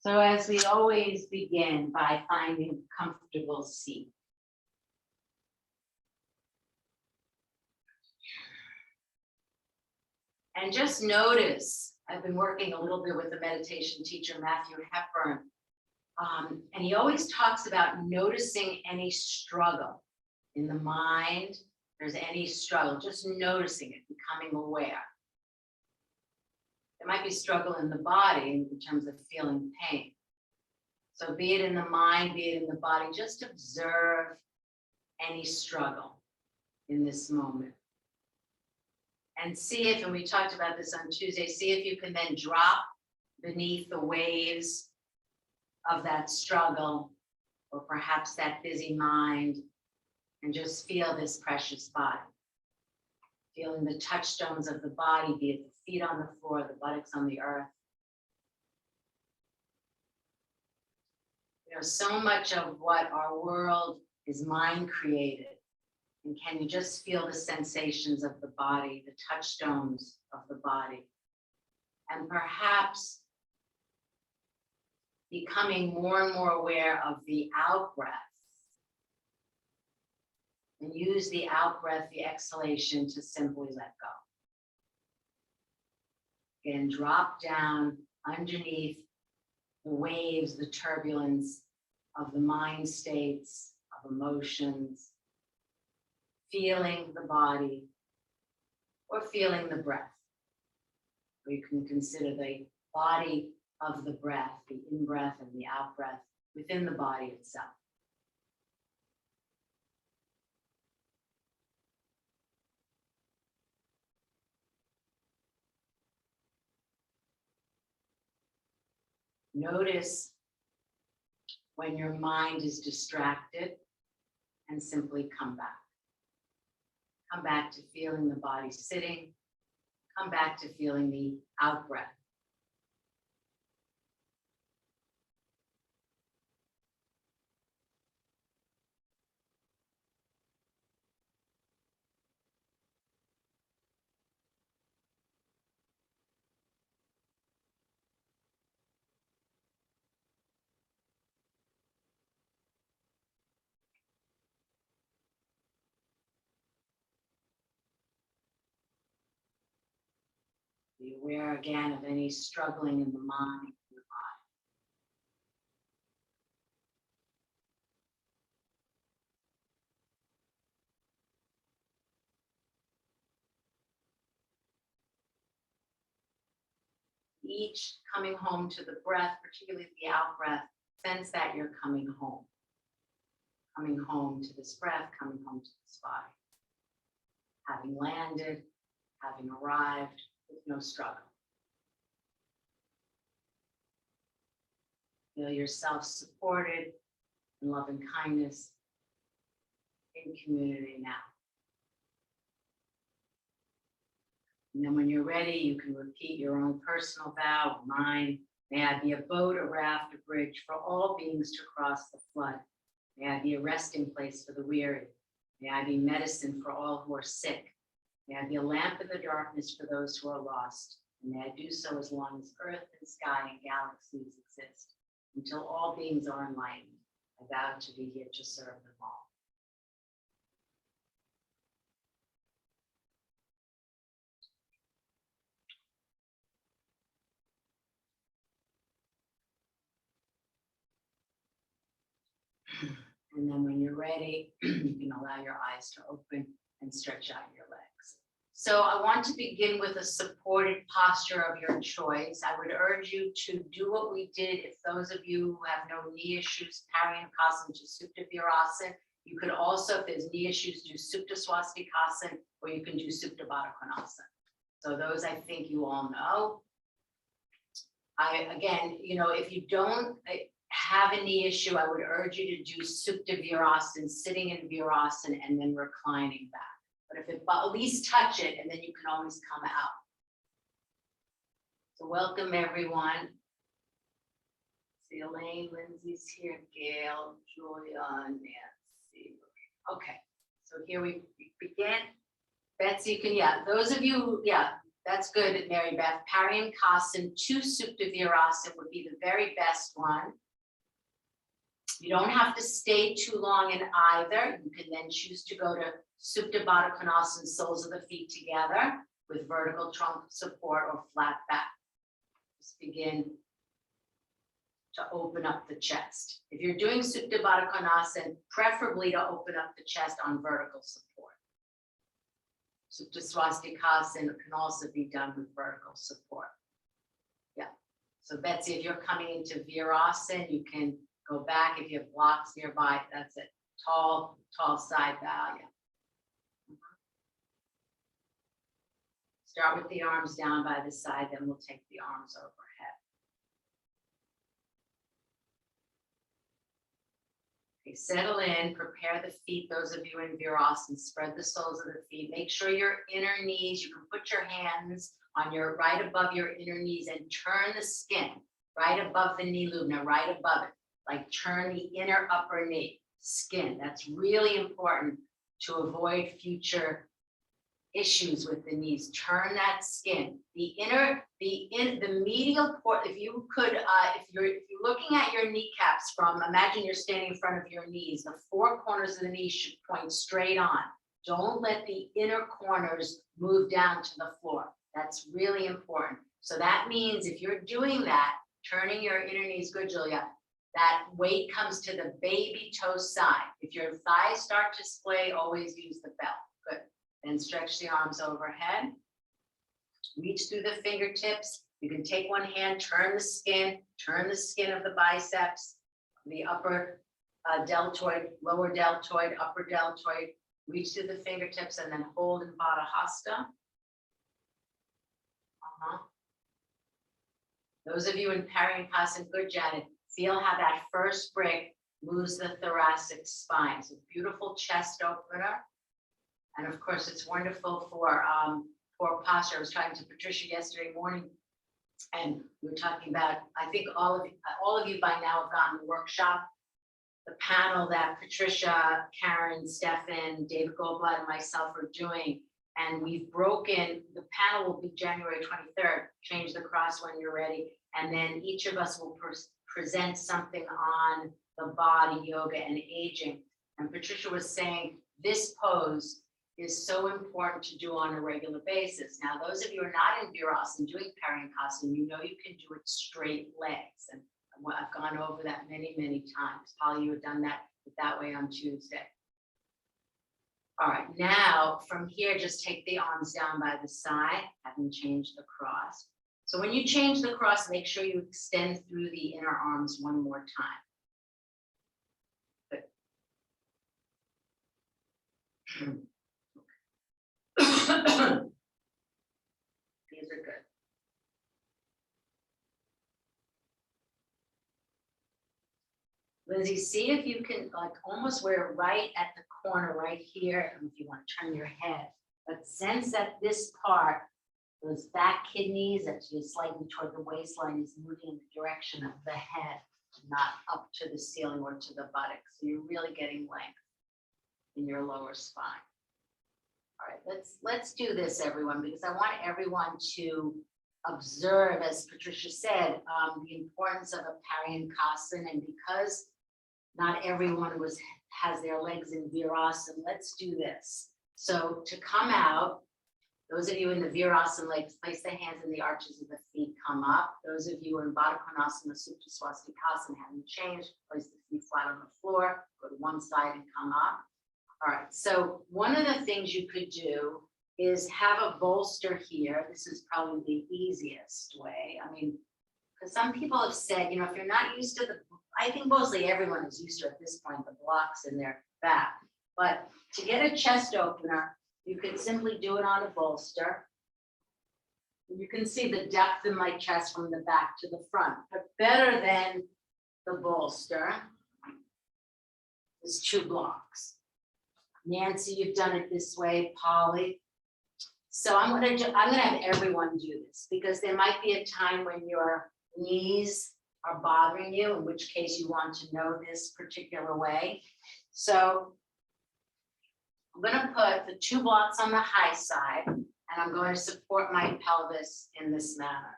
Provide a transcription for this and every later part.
So as we always begin by finding a comfortable seat. And just notice, I've been working a little bit with the meditation teacher, Matthew Hepburn, and he always talks about noticing any struggle in the mind. There's any struggle, just noticing it, becoming aware. There might be struggle in the body in terms of feeling pain. So be it in the mind, be it in the body, just observe any struggle in this moment. And see if, and we talked about this on Tuesday, see if you can then drop beneath the waves of that struggle, or perhaps that busy mind, and just feel this precious body. Feeling the touchstones of the body, be it the feet on the floor, the buttocks on the earth. You know, so much of what our world is mind created. And can you just feel the sensations of the body, the touchstones of the body? And perhaps becoming more and more aware of the out breath. And use the out breath, the exhalation, to simply let go. Again, drop down underneath the waves, the turbulence of the mind states, of emotions, feeling the body, or feeling the breath. Or you can consider the body of the breath, the in-breath and the out-breath within the body itself. Notice when your mind is distracted and simply come back. Come back to feeling the body sitting. Come back to feeling the out breath. Be aware again of any struggling in the mind. Each coming home to the breath, particularly the out breath, sense that you're coming home. Coming home to this breath, coming home to this body. Having landed, having arrived with no struggle. Feel yourself supported in love and kindness in community now. And then when you're ready, you can repeat your own personal vow or mine. May I be a boat, a raft, a bridge for all beings to cross the flood. May I be a resting place for the weary. May I be medicine for all who are sick. May I be a lamp in the darkness for those who are lost. And may I do so as long as earth and sky and galaxies exist. Until all beings are enlightened, I vow to be here to serve them all. And then when you're ready, you can allow your eyes to open and stretch out your legs. So I want to begin with a supported posture of your choice. I would urge you to do what we did. If those of you who have no knee issues, Paryanukasana to Supta Virasana. You could also, if there's knee issues, do Supta Swastikasana, or you can do Supta Baddha Konasana. So those I think you all know. Again, you know, if you don't have a knee issue, I would urge you to do Supta Virasana, sitting in Virasana and then reclining back. But if it at least touch it, and then you can always come out. So welcome everyone. See Elaine, Lindsay's here, Gail, Julia, Nancy. Okay, so here we begin. Betsy, you can, yeah, those of you, yeah, that's good, Mary Beth. Paryankasan to Supta Virasana would be the very best one. You don't have to stay too long in either. You can then choose to go to Supta Baddha Konasana, soles of the feet together with vertical trunk support or flat back. Just begin to open up the chest. If you're doing Supta Baddha Konasana, preferably to open up the chest on vertical support. Supta Swastikasana can also be done with vertical support. Yeah. So Betsy, if you're coming into Virasana, you can go back if you have blocks nearby. That's it. Tall side bow. Yeah. Start with the arms down by the side, then we'll take the arms overhead. Okay, settle in, prepare the feet. Those of you in Virasana, spread the soles of the feet. Make sure your inner knees, you can put your hands on your right above your inner knees and turn the skin right above the knee lubna, right above it. Like turn the inner upper knee skin. That's really important to avoid future issues with the knees. Turn that skin. The medial port. If you could, if you're looking at your kneecaps from, imagine you're standing in front of your knees. The four corners of the knees should point straight on. Don't let the inner corners move down to the floor. That's really important. So that means if you're doing that, turning your inner knees, good, Julia, that weight comes to the baby toe side. If your thighs start to splay, always use the belt. Good. Then stretch the arms overhead. Reach through the fingertips. You can take one hand, turn the skin of the biceps, the upper deltoid, lower deltoid, upper deltoid. Reach through the fingertips and then hold in Baddha Hasta. Those of you in Paryankasan, good, Janet. Feel how that first break moves the thoracic spine. It's a beautiful chest opener. And of course, it's wonderful for posture. I was talking to Patricia yesterday morning, and we were talking about, I think all of you by now have gotten the workshop, the panel that Patricia, Karen, Stefan, David Goldblatt, and myself are doing. And we've broken, the panel will be January 23rd, change the cross when you're ready. And then each of us will present something on the body, yoga, and aging. And Patricia was saying this pose is so important to do on a regular basis. Now, those of you who are not in Virasana doing Paryankasan, you know you can do it straight legs. And I've gone over that many, many times. Polly, you have done that way on Tuesday. All right, now from here, just take the arms down by the side, having changed the cross. So when you change the cross, make sure you extend through the inner arms one more time. Good. These are good. Lindsay, see if you can like almost wear right at the corner right here. And if you want to turn your head, but sense that this part, those back kidneys that you slightly toward the waistline is moving in the direction of the head, not up to the ceiling or to the buttocks. So you're really getting length in your lower spine. All right, let's do this, everyone, because I want everyone to observe, as Patricia said, the importance of a Paryankasan, and because not everyone has their legs in Virasana, let's do this. So to come out, those of you in the Virasana legs, place the hands in the arches of the feet, come up. Those of you in Baddha Konasana, Supta Swastikasana, haven't changed, place the feet flat on the floor, go to one side and come up. All right, so one of the things you could do is have a bolster here. This is probably the easiest way. I mean, because some people have said, you know, if you're not used to I think mostly everyone is used to at this point, the blocks in their back. But to get a chest opener, you could simply do it on a bolster. You can see the depth in my chest from the back to the front, but better than the bolster is two blocks. Nancy, you've done it this way, Polly. So I'm gonna have everyone do this because there might be a time when your knees are bothering you, in which case you want to know this particular way. So I'm gonna put the two blocks on the high side, And I'm going to support my pelvis in this manner.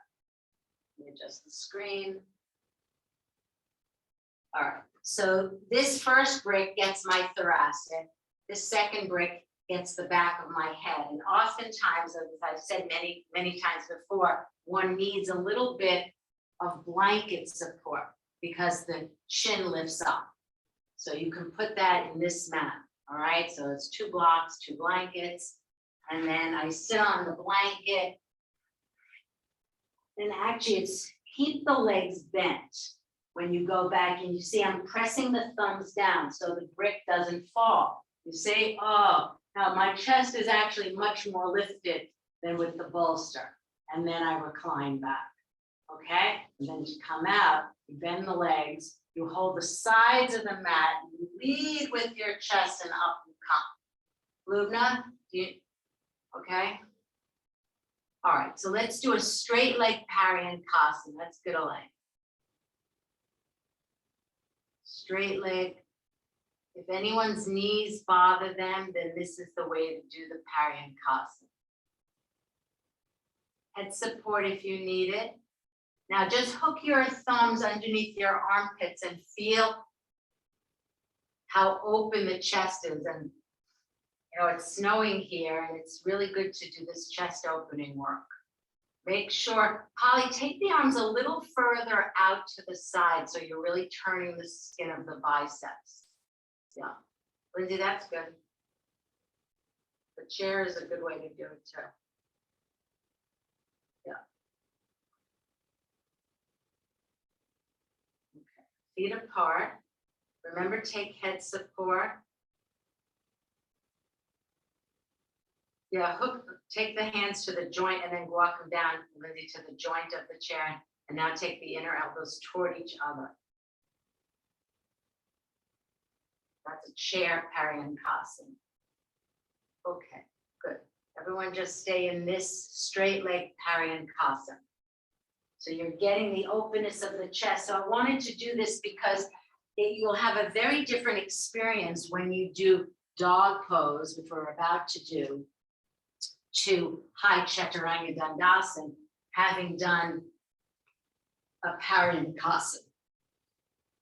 Let me adjust the screen. All right, so this first brick gets my thoracic. The second brick gets the back of my head. And oftentimes, as I've said many, many times before, one needs a little bit of blanket support because the chin lifts up. So you can put that in this mat, all right? So it's 2 blocks, 2 blankets, and then I sit on the blanket. And actually it's keep the legs bent when you go back, and you see I'm pressing the thumbs down so the brick doesn't fall. You say, oh, now my chest is actually much more lifted than with the bolster. And then I recline back, okay? And then to come out, you bend the legs, you hold the sides of the mat, you lead with your chest and up you come. Lubna, okay? All right, so let's do a straight leg Paryankasana. Let's get a leg. Straight leg. If anyone's knees bother them, then this is the way to do the Paryankasana. Head support if you need it. Now just hook your thumbs underneath your armpits and feel how open the chest is. And you know, it's snowing here and it's really good to do this chest opening work. Make sure, Holly, take the arms a little further out to the side so you're really turning the skin of the biceps. Yeah, Lindsay, that's good. The chair is a good way to do it too. Yeah. Okay, feet apart. Remember, take head support. Yeah, take the hands to the joint and then walk them down, Lindsay, to the joint of the chair. And now take the inner elbows toward each other. That's a chair Paryankasana. Okay, good. Everyone just stay in this straight leg Paryankasana. So you're getting the openness of the chest. So I wanted to do this because you'll have a very different experience when you do dog pose, which we're about to do, to high Chaturanga Dandasana, having done a Paryankasana.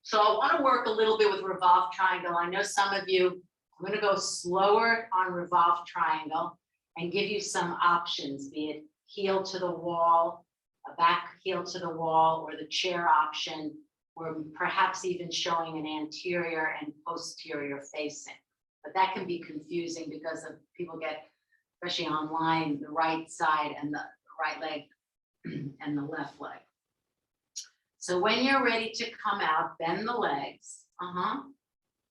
So I want to work a little bit with revolved triangle. I know some of you, I'm going to go slower on revolved triangle and give you some options, be it heel to the wall, a back heel to the wall, or the chair option, or perhaps even showing an anterior and posterior facing. But that can be confusing because of people get, especially online, the right side and the right leg and the left leg. So when you're ready to come out, bend the legs.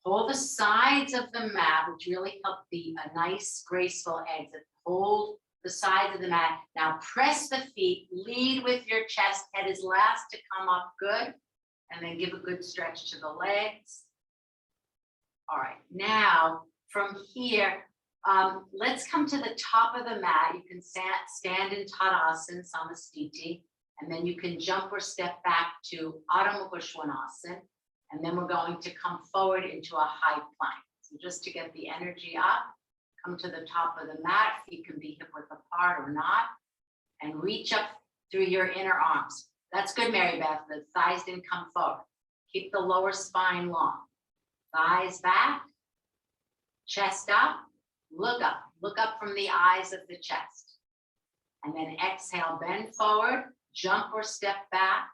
Hold the sides of the mat, which really help be a nice, graceful exit. Hold the sides of the mat. Now press the feet, lead with your chest. Head is last to come up, good. And then give a good stretch to the legs. All right, now from here, let's come to the top of the mat. You can stand in Tadasana, Samastiti, and then you can jump or step back to Adho Mukha Svanasana, and then we're going to come forward into a high plank. So just to get the energy up, come to the top of the mat. Feet can be hip width apart or not, and reach up through your inner arms. That's good, Mary Beth. The thighs didn't come forward. Keep the lower spine long. Thighs back, chest up, look up from the eyes of the chest. And then exhale, bend forward, jump or step back.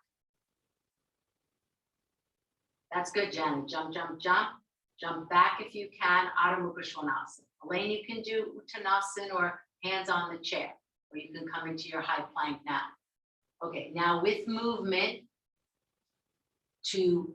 That's good, Janet. Jump, jump, jump. Jump back if you can, Adho Mukha Svanasana. Elaine, you can do Uttanasana or hands on the chair, or you can come into your high plank now. Okay, now with movement, to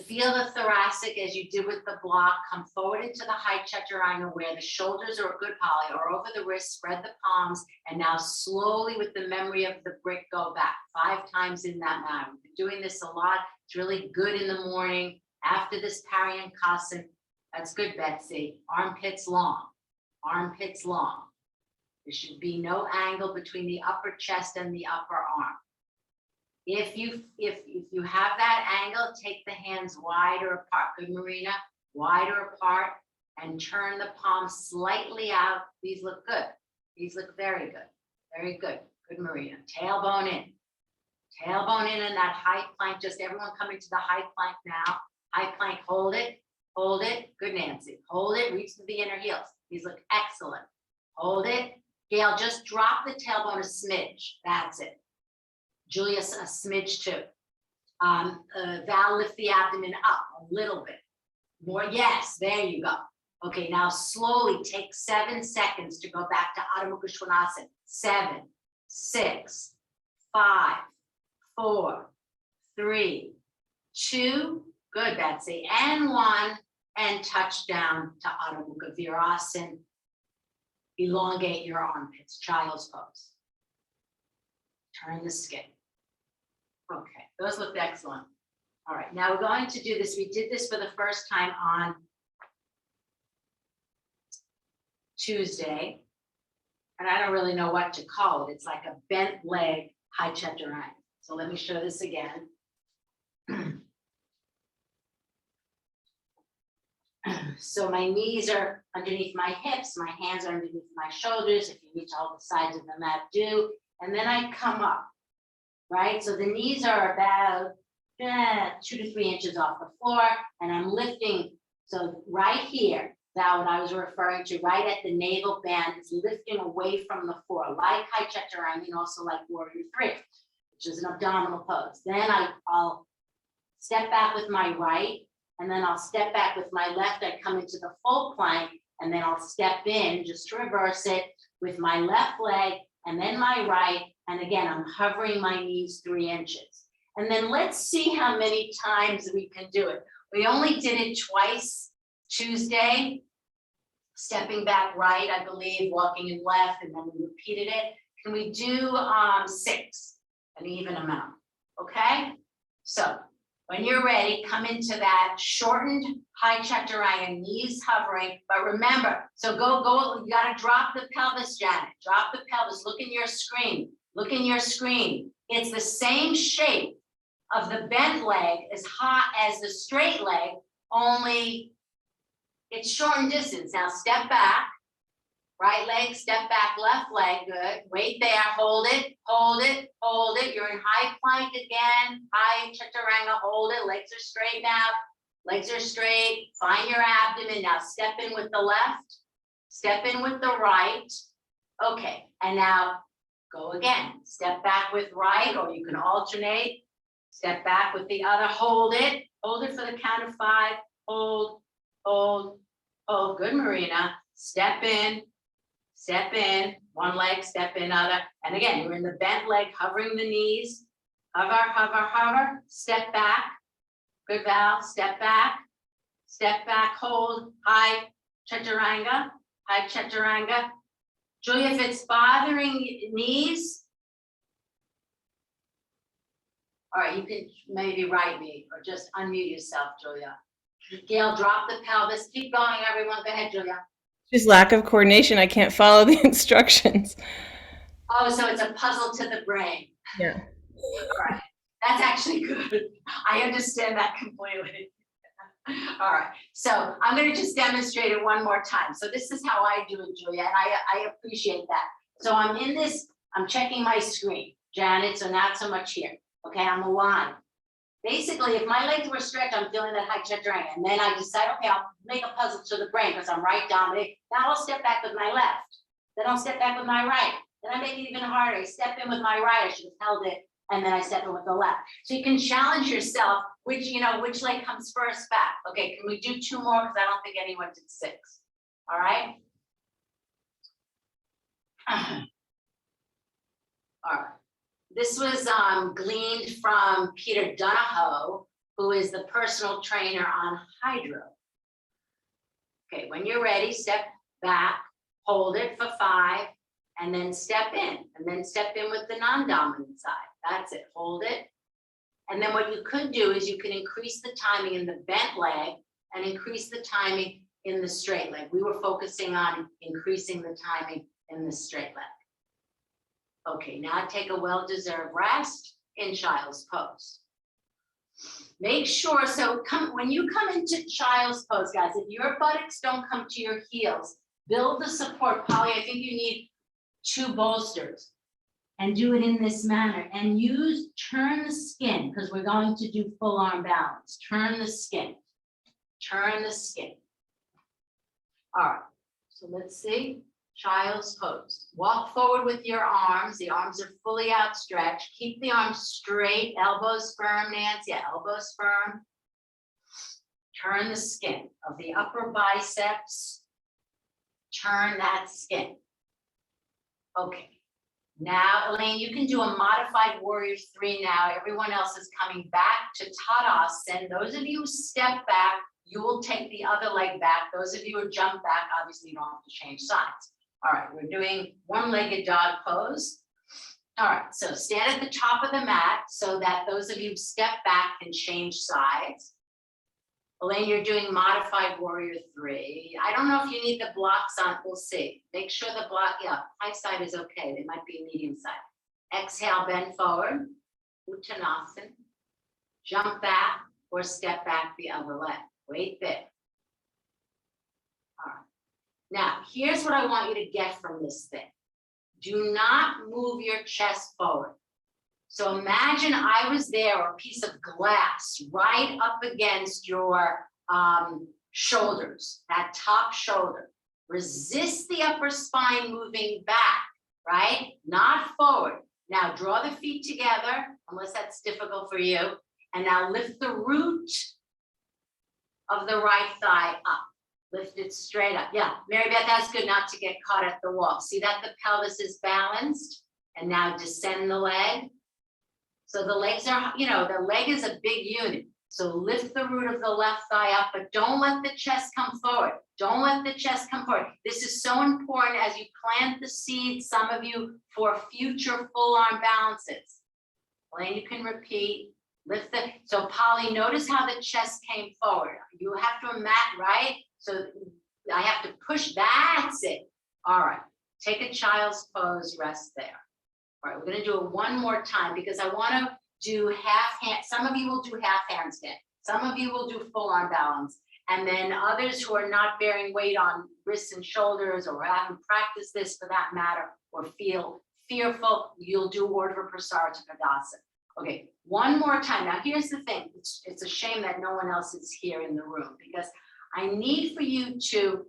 feel the thoracic as you did with the block, come forward into the high Chaturanga where the shoulders are a good poly or over the wrist, spread the palms, and now slowly with the memory of the brick, go back 5 times in that manner. We've been doing this a lot. It's really good in the morning after this Paryankasana. That's good, Betsy. Armpits long, armpits long. There should be no angle between the upper chest and the upper arm. If you have that angle, take the hands wider apart. Good, Marina. Wider apart, and turn the palm slightly out. These look good. These look very good. Very good. Good, Marina. Tailbone in. Tailbone in that high plank. Just everyone coming to the high plank now. High plank, hold it. Hold it. Good, Nancy. Hold it. Reach to the inner heels. These look excellent. Hold it. Gail, just drop the tailbone a smidge. That's it. Julia, a smidge too. Val, lift the abdomen up a little bit. More, yes, there you go. Okay, now slowly take 7 seconds to go back to Adho Mukha Svanasana. 7, 6, 5, 4, 3, 2, good, Betsy, and 1, and touch down to Adho Mukha Virasana. Elongate your armpits, child's pose. Turn the skin. Okay, those look excellent. All right, now we're going to do this. We did this for the first time on Tuesday, and I don't really know what to call it. It's like a bent leg high chaturanga. So let me show this again. So my knees are underneath my hips, my hands are underneath my shoulders. If you need to hold the sides of the mat, do. And then I come up, right? So the knees are about 2 to 3 inches off the floor, and I'm lifting. So right here, that what I was referring to, right at the navel band, is lifting away from the floor, like high chaturanga and also like warrior 3, which is an abdominal pose. Then I'll step back with my right, and then I'll step back with my left. I come into the full plank, and then I'll step in just to reverse it with my left leg and then my right. And again, I'm hovering my knees 3 inches. And then let's see how many times we can do it. We only did it twice Tuesday, stepping back right, I believe, walking in left, and then we repeated it. Can we do 6, an even amount? Okay, so when you're ready, come into that shortened high chaturanga, knees hovering. But remember, so go, you gotta drop the pelvis, Janet. Drop the pelvis, look in your screen. Look in your screen. It's the same shape of the bent leg as high as the straight leg, only it's shortened distance. Now step back, right leg, step back, left leg, good. Wait there, hold it, hold it, hold it. You're in high plank again, high chaturanga, hold it. Legs are straight now, legs are straight. Find your abdomen. Now step in with the left, step in with the right. Okay, and now go again. Step back with right, or you can alternate. Step back with the other, hold it for the count of 5, hold, hold, hold. Good, Marina. Step in, one leg, step in, other. And again, you're in the bent leg, hovering the knees, hover, hover, hover, step back. Good, Val, step back, hold, high chaturanga. Julia, if it's bothering knees, all right, you can maybe write me or just unmute yourself, Julia. Gail, drop the pelvis. Keep going, everyone. Go ahead, Julia. Just lack of coordination. I can't follow the instructions. Oh, so it's a puzzle to the brain. Yeah. All right. That's actually good. I understand that completely. All right. So I'm going to just demonstrate it one more time. So this is how I do it, Julia, and I appreciate that. So I'm in this, I'm checking my screen, Janet, so not so much here. Okay, I'm aligned. Basically, if my legs were stretched, I'm feeling that high chaturanga. And then I decide, okay, I'll make a puzzle to the brain because I'm right dominant. Now I'll step back with my left. Then I'll step back with my right. Then I make it even harder. I step in with my right. I should have held it. And then I step in with the left. So you can challenge yourself, which leg comes first back. Okay, can we do 2 more? Because I don't think anyone did 6. All right. All right. This was gleaned from Peter Donahoe, who is the personal trainer on Hydro. Okay, when you're ready, step back, hold it for 5, and then step in. And then step in with the non-dominant side. That's it, hold it. And then what you could do is you can increase the timing in the bent leg and increase the timing in the straight leg. We were focusing on increasing the timing in the straight leg. Okay, now take a well-deserved rest in child's pose. Make sure, so when you come into child's pose, guys, if your buttocks don't come to your heels, build the support. Polly, I think you need 2 bolsters. And do it in this manner. And turn the skin, because we're going to do full arm balance. Turn the skin. Turn the skin. All right, so let's see. Child's pose. Walk forward with your arms. The arms are fully outstretched. Keep the arms straight, elbows firm, Nancy. Yeah, elbows firm. Turn the skin of the upper biceps. Turn that skin. Okay. Now, Elaine, you can do a modified warrior 3 now. Everyone else is coming back to Tadasana. Those of you who step back, you will take the other leg back. Those of you who jump back, obviously you don't have to change sides. All right, we're doing one-legged dog pose. All right, so stand at the top of the mat so that those of you who step back can change sides. Elaine, you're doing modified warrior 3. I don't know if you need the blocks on, we'll see. Make sure the block, yeah, high side is okay. They might be medium side. Exhale, bend forward, Uttanasana. Jump back or step back the other leg. Wait there. All right. Now, here's what I want you to get from this thing. Do not move your chest forward. So imagine I was there, or a piece of glass right up against your shoulders, that top shoulder. Resist the upper spine moving back, right? Not forward. Now draw the feet together, unless that's difficult for you. And now lift the root of the right thigh up. Lift it straight up. Yeah, Mary Beth, that's good not to get caught at the wall. See that the pelvis is balanced? And now descend the leg. So the legs are, the leg is a big unit. So lift the root of the left thigh up, but don't let the chest come forward. Don't let the chest come forward. This is so important as you plant the seed, some of you, for future full arm balances. Elaine, you can repeat. Lift the, so Polly, notice how the chest came forward. You have to imagine, right? So I have to push, that's it. All right, take a child's pose, rest there. All right, we're gonna do it one more time because I wanna do half hand, some of you will do half handstand, some of you will do full arm balance, and then others who are not bearing weight on wrists and shoulders or haven't practiced this for that matter, or feel fearful, you'll do Urdhva Prasarita Padasana. Okay, one more time. Now here's the thing, it's a shame that no one else is here in the room because I need for you to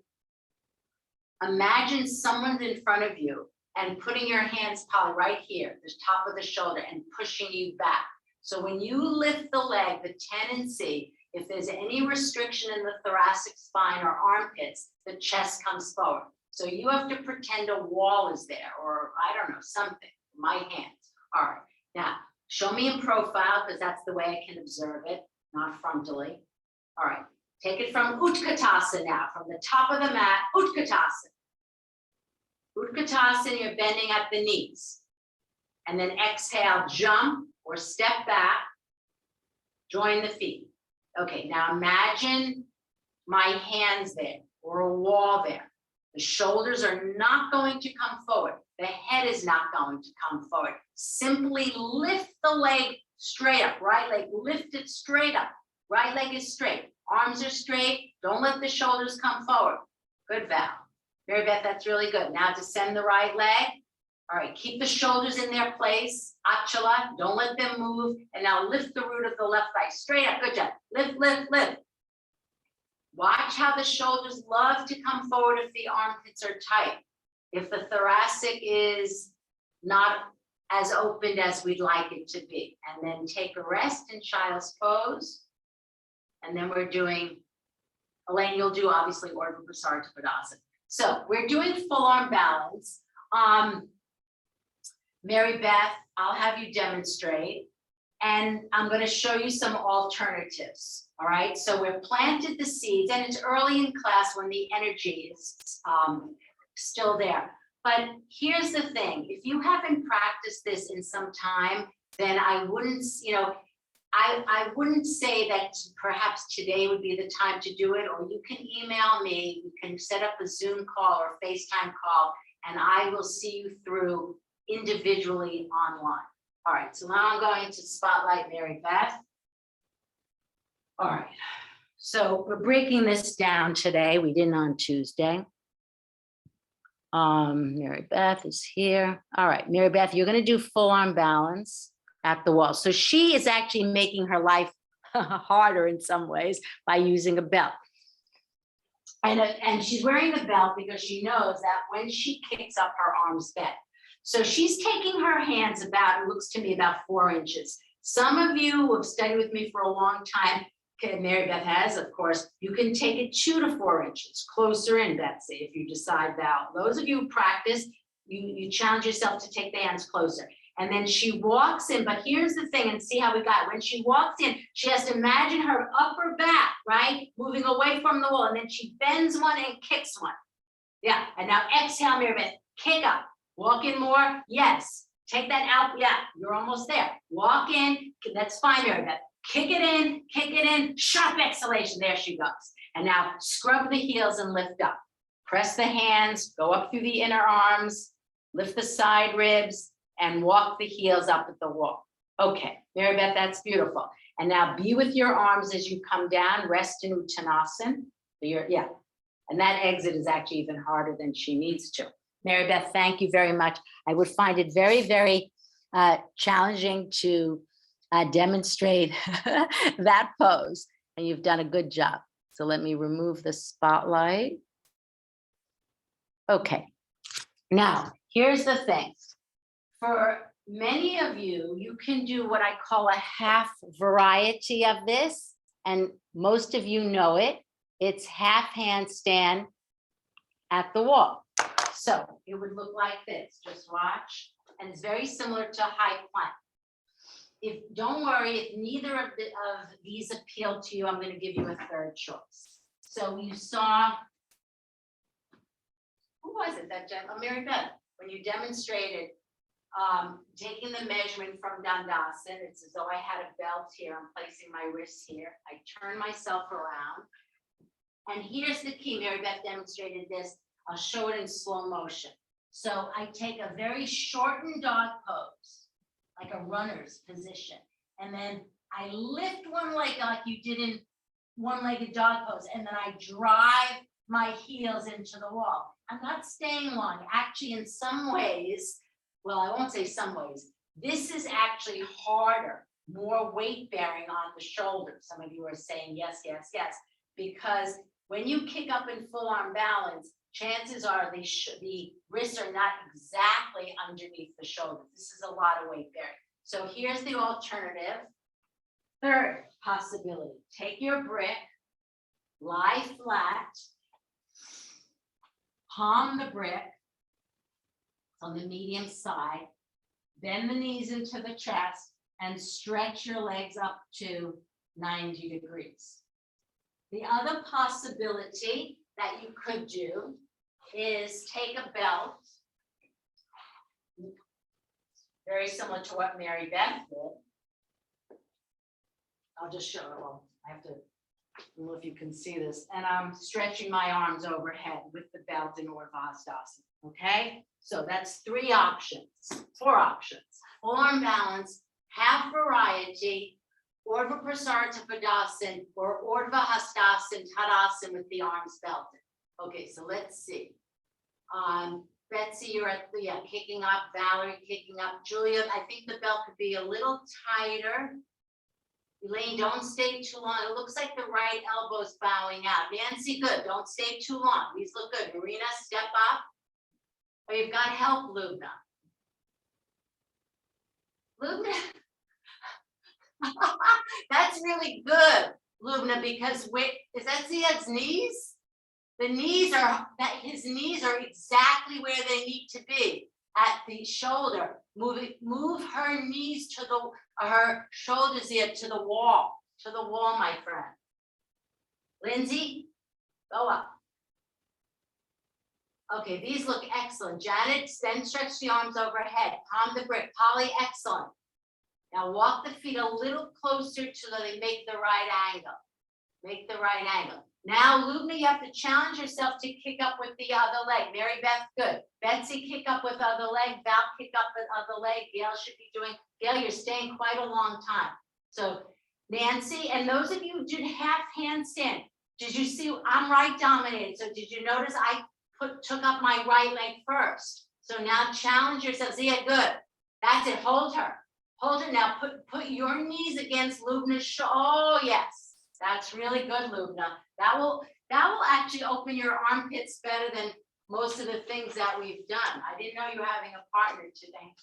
imagine someone's in front of you and putting your hands, Polly, right here, the top of the shoulder, and pushing you back. So when you lift the leg, the tendency, if there's any restriction in the thoracic spine or armpits, the chest comes forward. So you have to pretend a wall is there, or I don't know, something, my hands. All right, now show me in profile because that's the way I can observe it, not frontally. All right, take it from Utkatasana now, from the top of the mat, Utkatasana. Utkatasana, you're bending at the knees. And then exhale, jump or step back, join the feet. Okay, now imagine my hands there or a wall there. The shoulders are not going to come forward. The head is not going to come forward. Simply lift the leg straight up, right leg, lift it straight up. Right leg is straight, arms are straight. Don't let the shoulders come forward. Good, Val. Mary Beth, that's really good. Now descend the right leg. All right, keep the shoulders in their place. Achala, don't let them move. And now lift the root of the left thigh straight up. Good job. Lift, lift, lift. Watch how the shoulders love to come forward if the armpits are tight. If the thoracic is not as opened as we'd like it to be. And then take a rest in child's pose. And then we're doing, Elaine, you'll do obviously Urdhva Prasarita Padasana. So we're doing full arm balance. Mary Beth, I'll have you demonstrate. And I'm going to show you some alternatives. All right, so we've planted the seeds and it's early in class when the energy is still there. But here's the thing, if you haven't practiced this in some time, then I wouldn't, I wouldn't say that perhaps today would be the time to do it, or you can email me, you can set up a Zoom call or FaceTime call, and I will see you through individually online. All right, so now I'm going to spotlight Mary Beth. All right. So we're breaking this down today. We didn't on Tuesday. Mary Beth is here. All right, Mary Beth, you're going to do full arm balance at the wall. So she is actually making her life harder in some ways by using a belt. And she's wearing the belt because she knows that when she kicks up, her arms bend. So she's taking her hands about, it looks to me, about 4 inches. Some of you who have studied with me for a long time, Mary Beth has, of course, you can take it 2 to 4 inches closer in, Betsy, if you decide that. Those of you who practice, you challenge yourself to take the hands closer. And then she walks in, but here's the thing, and see how we got it. When she walks in, she has to imagine her upper back, right? Moving away from the wall, and then she bends one and kicks one. Yeah, and now exhale, Mary Beth, kick up. Walk in more, yes. Take that out, yeah, you're almost there. Walk in, that's fine, Mary Beth. Kick it in, sharp exhalation, there she goes. And now scrub the heels and lift up. Press the hands, go up through the inner arms, lift the side ribs, and walk the heels up at the wall. Okay, Mary Beth, that's beautiful. And now be with your arms as you come down, rest in Uttanasana. Yeah, and that exit is actually even harder than she needs to. Mary Beth, thank you very much. I would find it very, very challenging to demonstrate that pose, and you've done a good job. So let me remove the spotlight. Okay, now here's the thing. For many of you, you can do what I call a half variety of this, and most of you know it. It's half handstand at the wall. So it would look like this, just watch, and it's very similar to high plank. Don't worry, if neither of these appeal to you, I'm going to give you a third choice. So you saw, who was it that Mary Beth, when you demonstrated taking the measurement from Dandasana, it's as though I had a belt here. I'm placing my wrists here. I turn myself around. And here's the key. Mary Beth demonstrated this. I'll show it in slow motion. So I take a very shortened dog pose, like a runner's position. And then I lift one leg like you did in one-legged dog pose. And then I drive my heels into the wall. I'm not staying long. Actually, in some ways, well, I won't say some ways, this is actually harder, more weight bearing on the shoulders. Some of you are saying yes, yes, yes, because when you kick up in full arm balance, chances are the wrists are not exactly underneath the shoulders. This is a lot of weight bearing. So here's the alternative. Third possibility, take your brick, lie flat, palm the brick on the medium side, bend the knees into the chest, and stretch your legs up to 90 degrees. The other possibility that you could do is take a belt, very similar to what Mary Beth did. I'll just show it. Well, I have to, I don't know if you can see this, and I'm stretching my arms overhead with the belt in Urdhva Hastasana. Okay, so that's 3 options, 4 options. Full arm balance, half variety, Urdhva Prasarita Padasana, or Urdhva Hastasana Tadasana with the arms belted. Okay, so let's see. Betsy, you're at the, yeah, kicking up. Valerie, kicking up. Julia, I think the belt could be a little tighter. Elaine, don't stay too long. It looks like the right elbow's bowing out. Nancy, good. Don't stay too long. These look good. Marina, step up. Oh, you've got help, Lubna. Lubna. That's really good, Lubna, because is that Ziad's knees? The knees are, his knees are exactly where they need to be, at the shoulder. Move her knees to her shoulders here to the wall, my friend. Lindsay, go up. Okay, these look excellent. Janet, then stretch the arms overhead. Palm the brick. Polly, excellent. Now walk the feet a little closer to they make the right angle. Make the right angle. Now, Lubna, you have to challenge yourself to kick up with the other leg. Mary Beth, good. Betsy, kick up with other leg. Val, kick up with other leg. Gail should be doing. Gail, you're staying quite a long time. So Nancy, and those of you who did half handstand, did you see I'm right dominated? So did you notice I took up my right leg first? So now challenge yourself. See it, good. That's it. Hold her. Hold her now. Put your knees against Lubna's shoulder. Oh yes, that's really good, Lubna. That will actually open your armpits better than most of the things that we've done. I didn't know you were having a partner today.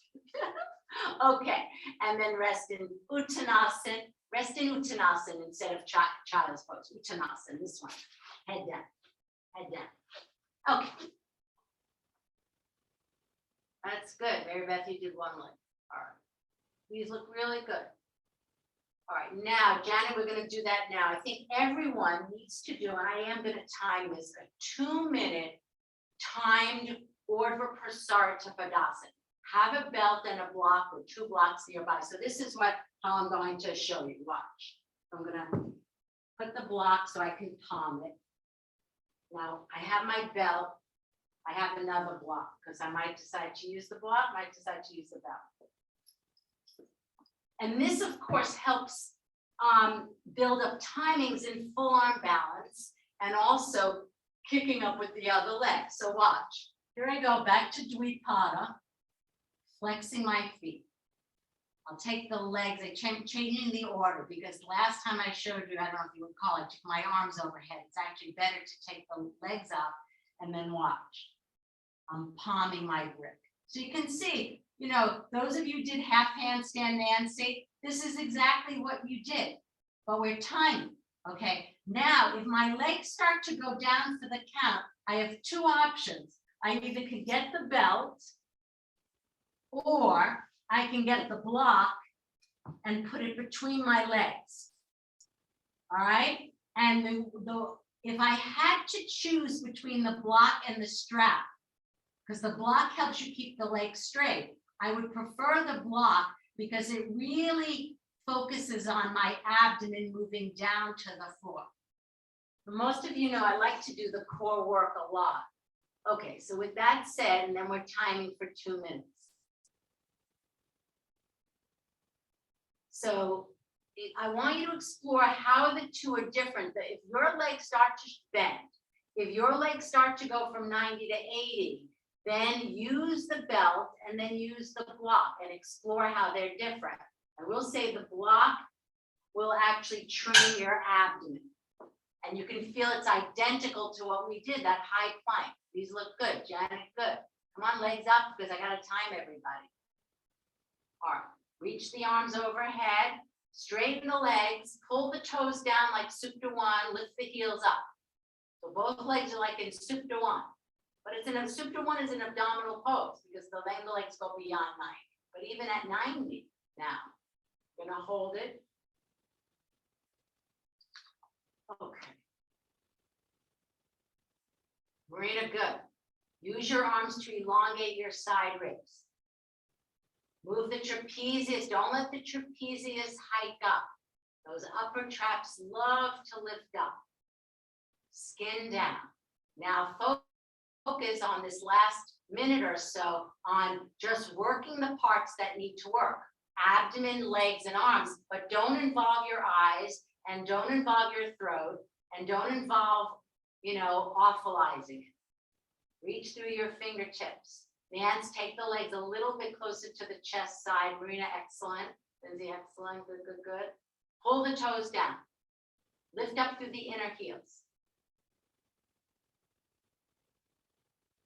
Okay, and then rest in Uttanasana. Rest in Uttanasana instead of child's pose. Uttanasana, this one. Head down, head down. Okay. That's good. Mary Beth, you did one leg. All right. These look really good. All right, now, Janet, we're gonna do that now. I think everyone needs to do, and I am gonna time this, a 2-minute timed Urdhva Prasarita Padasana. Have a belt and a block or 2 blocks nearby. So this is how I'm going to show you. Watch. I'm gonna put the block so I can palm it. Now I have my belt. I have another block because I might decide to use the block, might decide to use the belt. And this, of course, helps build up timings in full arm balance and also kicking up with the other leg. So watch. Here I go back to Dvipada, flexing my feet. I'll take the legs, changing the order because last time I showed you, I don't know if you recall, I took my arms overhead. It's actually better to take the legs up and then watch. I'm palming my grip. So you can see, you know, those of you who did half handstand, Nancy, this is exactly what you did, but we're timing. Okay, now if my legs start to go down for the count, I have 2 options. I either could get the belt or I can get the block and put it between my legs. All right, and if I had to choose between the block and the strap, because the block helps you keep the legs straight, I would prefer the block because it really focuses on my abdomen moving down to the floor. But most of you know I like to do the core work a lot. Okay, so with that said, and then we're timing for 2 minutes. So I want you to explore how the 2 are different. That if your legs start to bend, if your legs start to go from 90 to 80, then use the belt and then use the block and explore how they're different. I will say the block will actually train your abdomen. And you can feel it's identical to what we did, that high plank. These look good, Janet, good. Come on, legs up because I gotta time everybody. All right, reach the arms overhead, straighten the legs, pull the toes down like Supta 1, lift the heels up. So both legs are like in Supta 1. But it's in a Supta 1 is an abdominal pose because the legs go beyond 90. But even at 90 now, you're gonna hold it. Okay. Marina, good. Use your arms to elongate your side ribs. Move the trapezius. Don't let the trapezius hike up. Those upper traps love to lift up. Skin down. Now focus on this last minute or so on just working the parts that need to work. Abdomen, legs, and arms, but don't involve your eyes and don't involve your throat and don't involve, awfulizing it. Reach through your fingertips. Nance, take the legs a little bit closer to the chest side. Marina, excellent. Lindsay, excellent. Good, good, good. Pull the toes down. Lift up through the inner heels.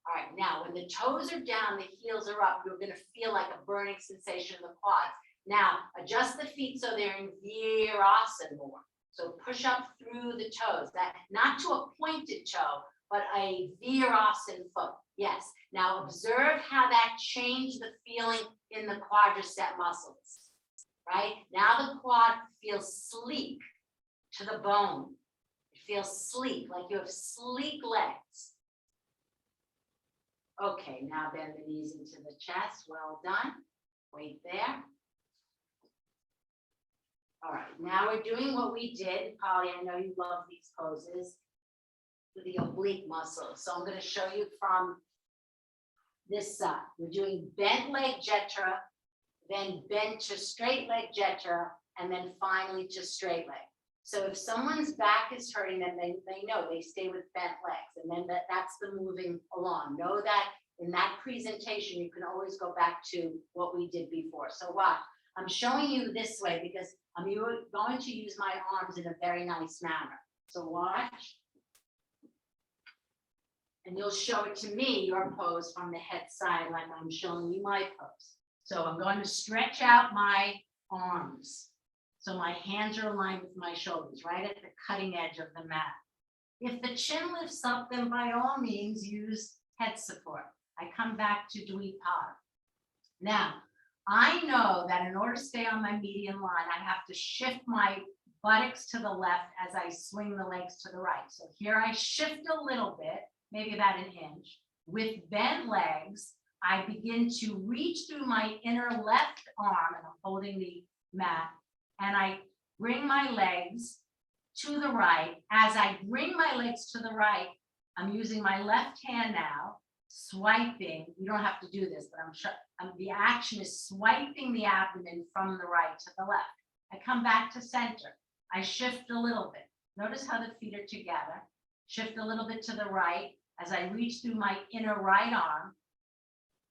All right, now when the toes are down, the heels are up, you're going to feel like a burning sensation in the quads. Now, adjust the feet so they're in Virasana more. So push up through the toes, that not to a pointed toe, but a Virasana foot. Yes. Now observe how that changed the feeling in the quadricep muscles. Right? Now the quad feels sleek to the bone. It feels sleek, like you have sleek legs. Okay, now bend the knees into the chest. Well done. Wait there. All right, now we're doing what we did. Polly, I know you love these poses with the oblique muscles. So I'm going to show you from this side. We're doing bent leg jeta, then bent to straight leg jeta, and then finally to straight leg. So if someone's back is hurting them, they know they stay with bent legs, and then that's the moving along. Know that in that presentation, you can always go back to what we did before. So watch, I'm showing you this way because I'm going to use my arms in a very nice manner. So watch. And you'll show it to me, your pose from the head side, like I'm showing you my pose. So I'm going to stretch out my arms. So my hands are aligned with my shoulders, right at the cutting edge of the mat. If the chin lifts up, then by all means use head support. I come back to Dvipada. Now, I know that in order to stay on my median line, I have to shift my buttocks to the left as I swing the legs to the right. So here I shift a little bit, maybe about an inch. With bent legs, I begin to reach through my inner left arm, and I'm holding the mat, and I bring my legs to the right. As I bring my legs to the right, I'm using my left hand now, swiping. You don't have to do this, but the action is swiping the abdomen from the right to the left. I come back to center. I shift a little bit. Notice how the feet are together. Shift a little bit to the right. As I reach through my inner right arm,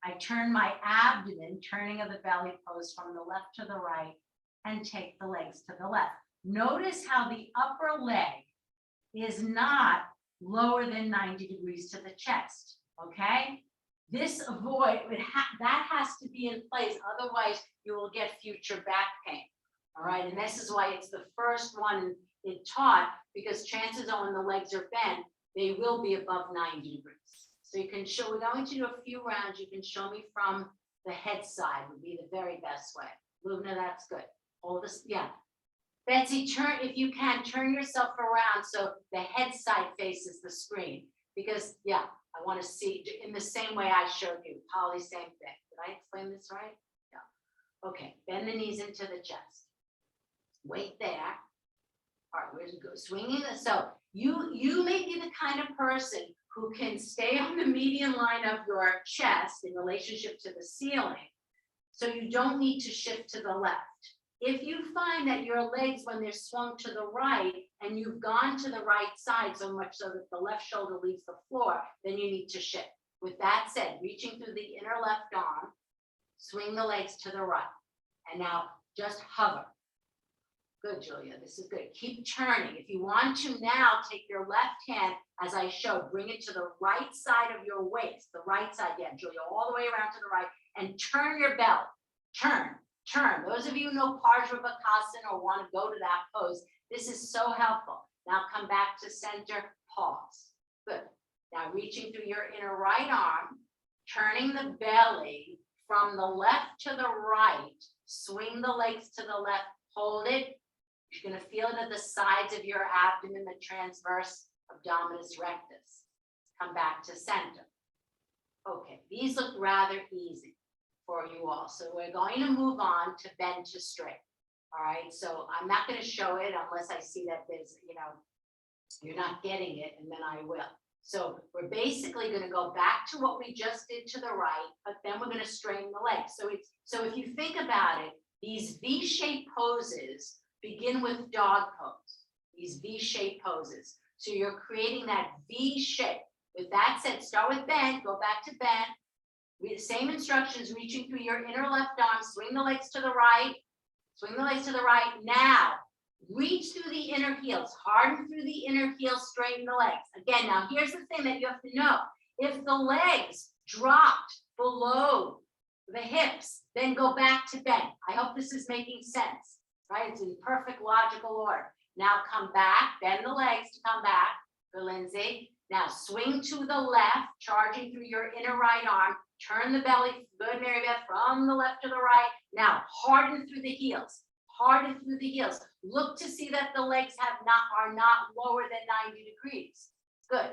I turn my abdomen, turning of the belly pose from the left to the right, and take the legs to the left. Notice how the upper leg is not lower than 90 degrees to the chest, okay? This that has to be in place, otherwise you will get future back pain, all right? And this is why it's the first one it taught, because chances are when the legs are bent, they will be above 90 degrees. So you can show, we're going to do a few rounds, you can show me from the head side would be the very best way. Lubna, that's good. Hold this, yeah. Betsy, if you can, turn yourself around so the head side faces the screen. Because, yeah, I want to see in the same way I showed you. Polly, same thing. Did I explain this right? Yeah. Okay, bend the knees into the chest. Wait there. All right, we're going to go swinging. So you may be the kind of person who can stay on the median line of your chest in relationship to the ceiling. So you don't need to shift to the left. If you find that your legs, when they're swung to the right and you've gone to the right side so much so that the left shoulder leaves the floor, then you need to shift. With that said, reaching through the inner left arm, swing the legs to the right. And now just hover. Good, Julia, this is good. Keep turning. If you want to now take your left hand, as I showed, bring it to the right side of your waist, the right side, yeah, Julia, all the way around to the right, and turn your belly. Turn. Those of you who know Parsvarukasana or want to go to that pose, this is so helpful. Now come back to center, pause. Good. Now reaching through your inner right arm, turning the belly from the left to the right, swing the legs to the left, hold it. You're going to feel it at the sides of your abdomen, the transverse abdominis rectus. Come back to center. Okay, these look rather easy for you all. So we're going to move on to bend to straight. All right, so I'm not going to show it unless I see that there's, you're not getting it, and then I will. So we're basically going to go back to what we just did to the right, but then we're going to straighten the legs. So if you think about it, these V-shaped poses begin with dog pose, these V-shaped poses. So you're creating that V shape. With that said, start with bend, go back to bend. With the same instructions, reaching through your inner left arm, swing the legs to the right, swing the legs to the right. Now, reach through the inner heels, harden through the inner heels, straighten the legs. Again, now here's the thing that you have to know. If the legs dropped below the hips, then go back to bend. I hope this is making sense, right? It's in perfect logical order. Now come back, bend the legs to come back for Lindsay. Now swing to the left, charging through your inner right arm. Turn the belly, good, Mary Beth, from the left to the right. Now harden through the heels. Harden through the heels. Look to see that the legs are not lower than 90 degrees. Good.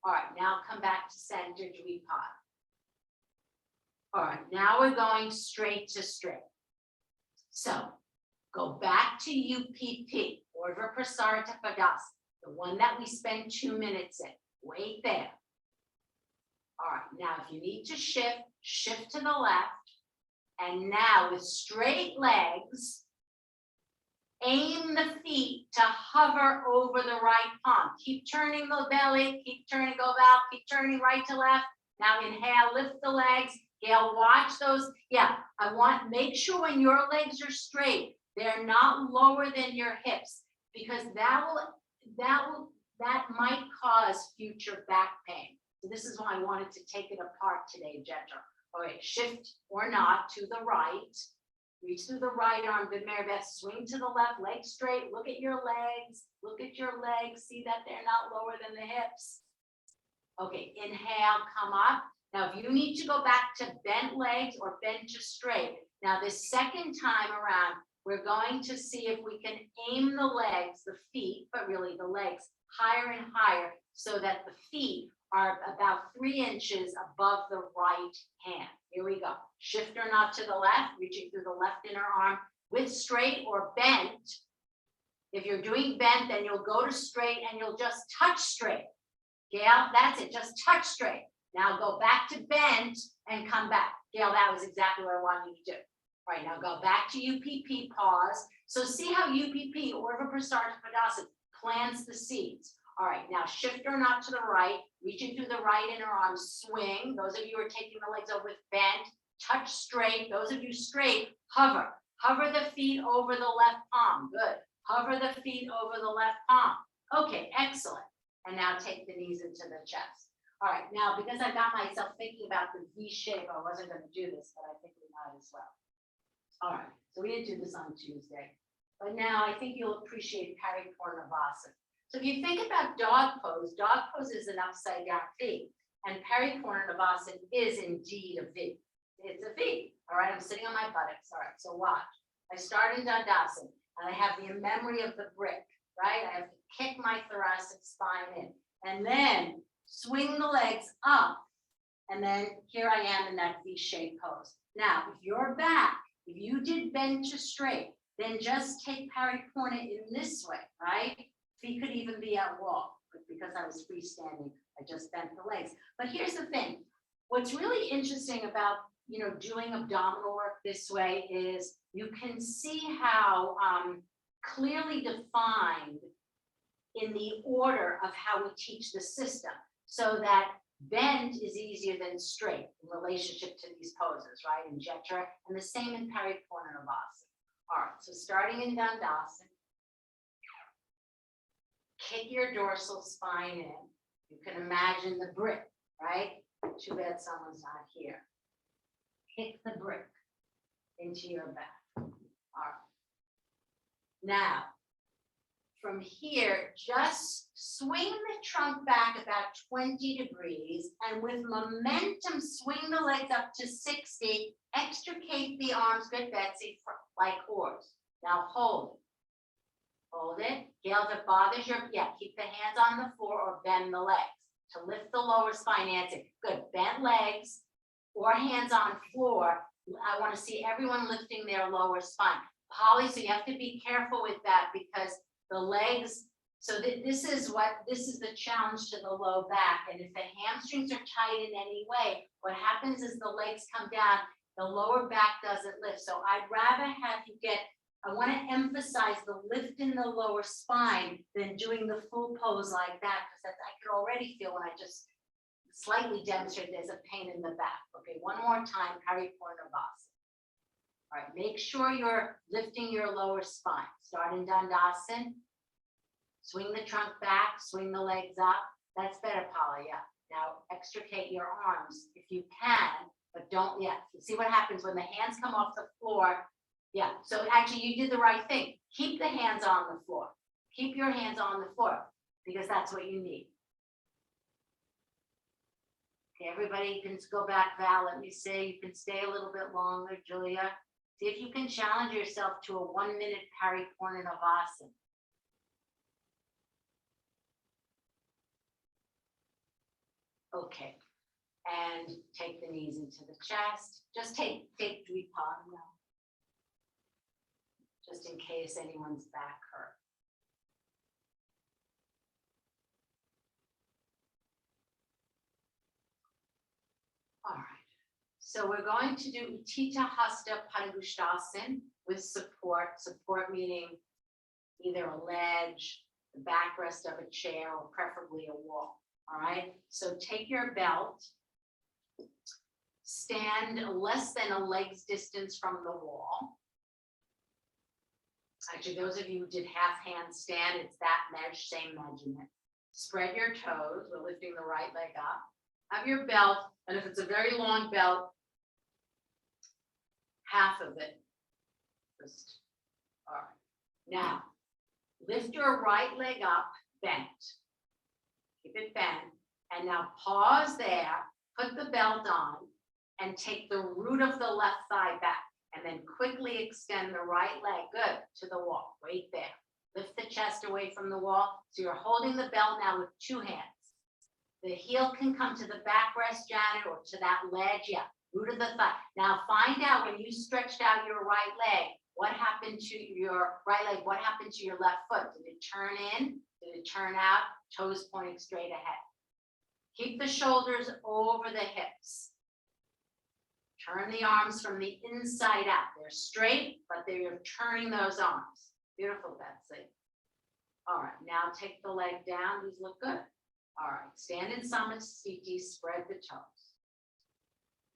All right, now come back to center, Dvipada. All right, now we're going straight to straight. So go back to UPP, Urdhva Prasarita Padasana, the one that we spend 2 minutes in. Wait there. All right, now if you need to shift to the left. And now with straight legs, Aim the feet to hover over the right palm. Keep turning the belly, keep turning, go out, keep turning right to left. Now inhale, lift the legs. Gail, watch those. Yeah, make sure when your legs are straight, they're not lower than your hips, because that might cause future back pain. So this is why I wanted to take it apart today, Jetra. All right, shift or not to the right. Reach through the right arm, good Maribeth. Swing to the left, leg straight. Look at your legs. Look at your legs. See that they're not lower than the hips. Okay, inhale, come up. Now, if you need to go back to bent legs or bent to straight, now this second time around, we're going to see if we can aim the legs, the feet, but really the legs, higher and higher, so that the feet are about 3 inches above the right hand. Here we go. Shift or not to the left, reaching through the left inner arm with straight or bent. If you're doing bent, then you'll go to straight and you'll just touch straight. Gail, that's it, just touch straight. Now go back to bent and come back. Gail, that was exactly what I wanted you to do. All right, now go back to UPP, pause. So see how UPP, Urdhva Prasarita Padasana, plants the seeds. All right, now shift or not to the right, reaching through the right inner arm, swing. Those of you who are taking the legs over with bent, touch straight. Those of you straight, hover. Hover the feet over the left palm. Good. Hover the feet over the left palm. Okay, excellent. And now take the knees into the chest. All right, now because I got myself thinking about the V shape, I wasn't going to do this, but I think we might as well. All right, so we didn't do this on Tuesday, but now I think you'll appreciate Paripurnavasana. So if you think about dog pose is an upside down V, and Paripurnavasana is indeed a V. It's a V. All right, I'm sitting on my buttocks. All right, so watch. I start in Dandasana, and I have the memory of the brick, right? I have to kick my thoracic spine in, and then swing the legs up, and then here I am in that V-shaped pose. Now, if you're back, if you did bend to straight, then just take Paripurna in this way, right? Feet could even be at wall, but because I was freestanding, I just bent the legs. But here's the thing. What's really interesting about, doing abdominal work this way is you can see how clearly defined in the order of how we teach the system, so that bend is easier than straight in relationship to these poses, right? In Jetra, and the same in Paripurnavasana. All right, so starting in Dandasana, kick your dorsal spine in. You can imagine the brick, right? Too bad someone's not here. Kick the brick into your back. All right. Now, from here, just swing the trunk back about 20 degrees, and with momentum, swing the legs up to 60, extricate the arms, good Betsy, like horse. Now hold it. Hold it. Gail, if it bothers keep the hands on the floor or bend the legs. To lift the lower spine, Nancy. Good, bent legs or hands on floor. I want to see everyone lifting their lower spine. Polly, so you have to be careful with that, because the legs, so this is the challenge to the low back. And if the hamstrings are tight in any way, what happens is the legs come down, the lower back doesn't lift. So I'd rather have you I want to emphasize the lift in the lower spine than doing the full pose like that, because I could already feel when I just slightly demonstrated there's a pain in the back. Okay, one more time, Paripurnavasana. All right, make sure you're lifting your lower spine. Start in Dandasana. Swing the trunk back, swing the legs up. That's better, Paula, yeah. Now extricate your arms if you can, but don't yet. You see what happens when the hands come off the floor? Yeah, so actually you did the right thing. Keep the hands on the floor. Keep your hands on the floor, because that's what you need. Okay, everybody can go back, Val, let me see. You can stay a little bit longer, Julia. See if you can challenge yourself to a 1-minute Paripurnavasana. Okay, and take the knees into the chest. Just take Dvipada now, just in case anyone's back hurt. All right, so we're going to do Utthita Hasta Padangusthasana with support meaning either a ledge, the backrest of a chair, or preferably a wall. All right, so take your belt, stand less than a leg's distance from the wall. Actually, those of you who did half handstand, it's that same measurement. Spread your toes. We're lifting the right leg up. Have your belt, and if it's a very long belt, half of it. Just, all right. Now, lift your right leg up, bent. Keep it bent. And now pause there, put the belt on, and take the root of the left thigh back. And then quickly extend the right leg, good, to the wall. Wait there. Lift the chest away from the wall. So you're holding the belt now with two hands. The heel can come to the backrest, Janet, or to that ledge. Yeah, root of the thigh. Now find out when you stretched out your right leg, what happened to your right leg? What happened to your left foot? Did it turn in? Did it turn out? Toes pointing straight ahead. Keep the shoulders over the hips. Turn the arms from the inside out. They're straight, but they're turning those arms. Beautiful, Betsy. All right, now take the leg down. These look good. All right, stand in Samasthiti, spread the toes.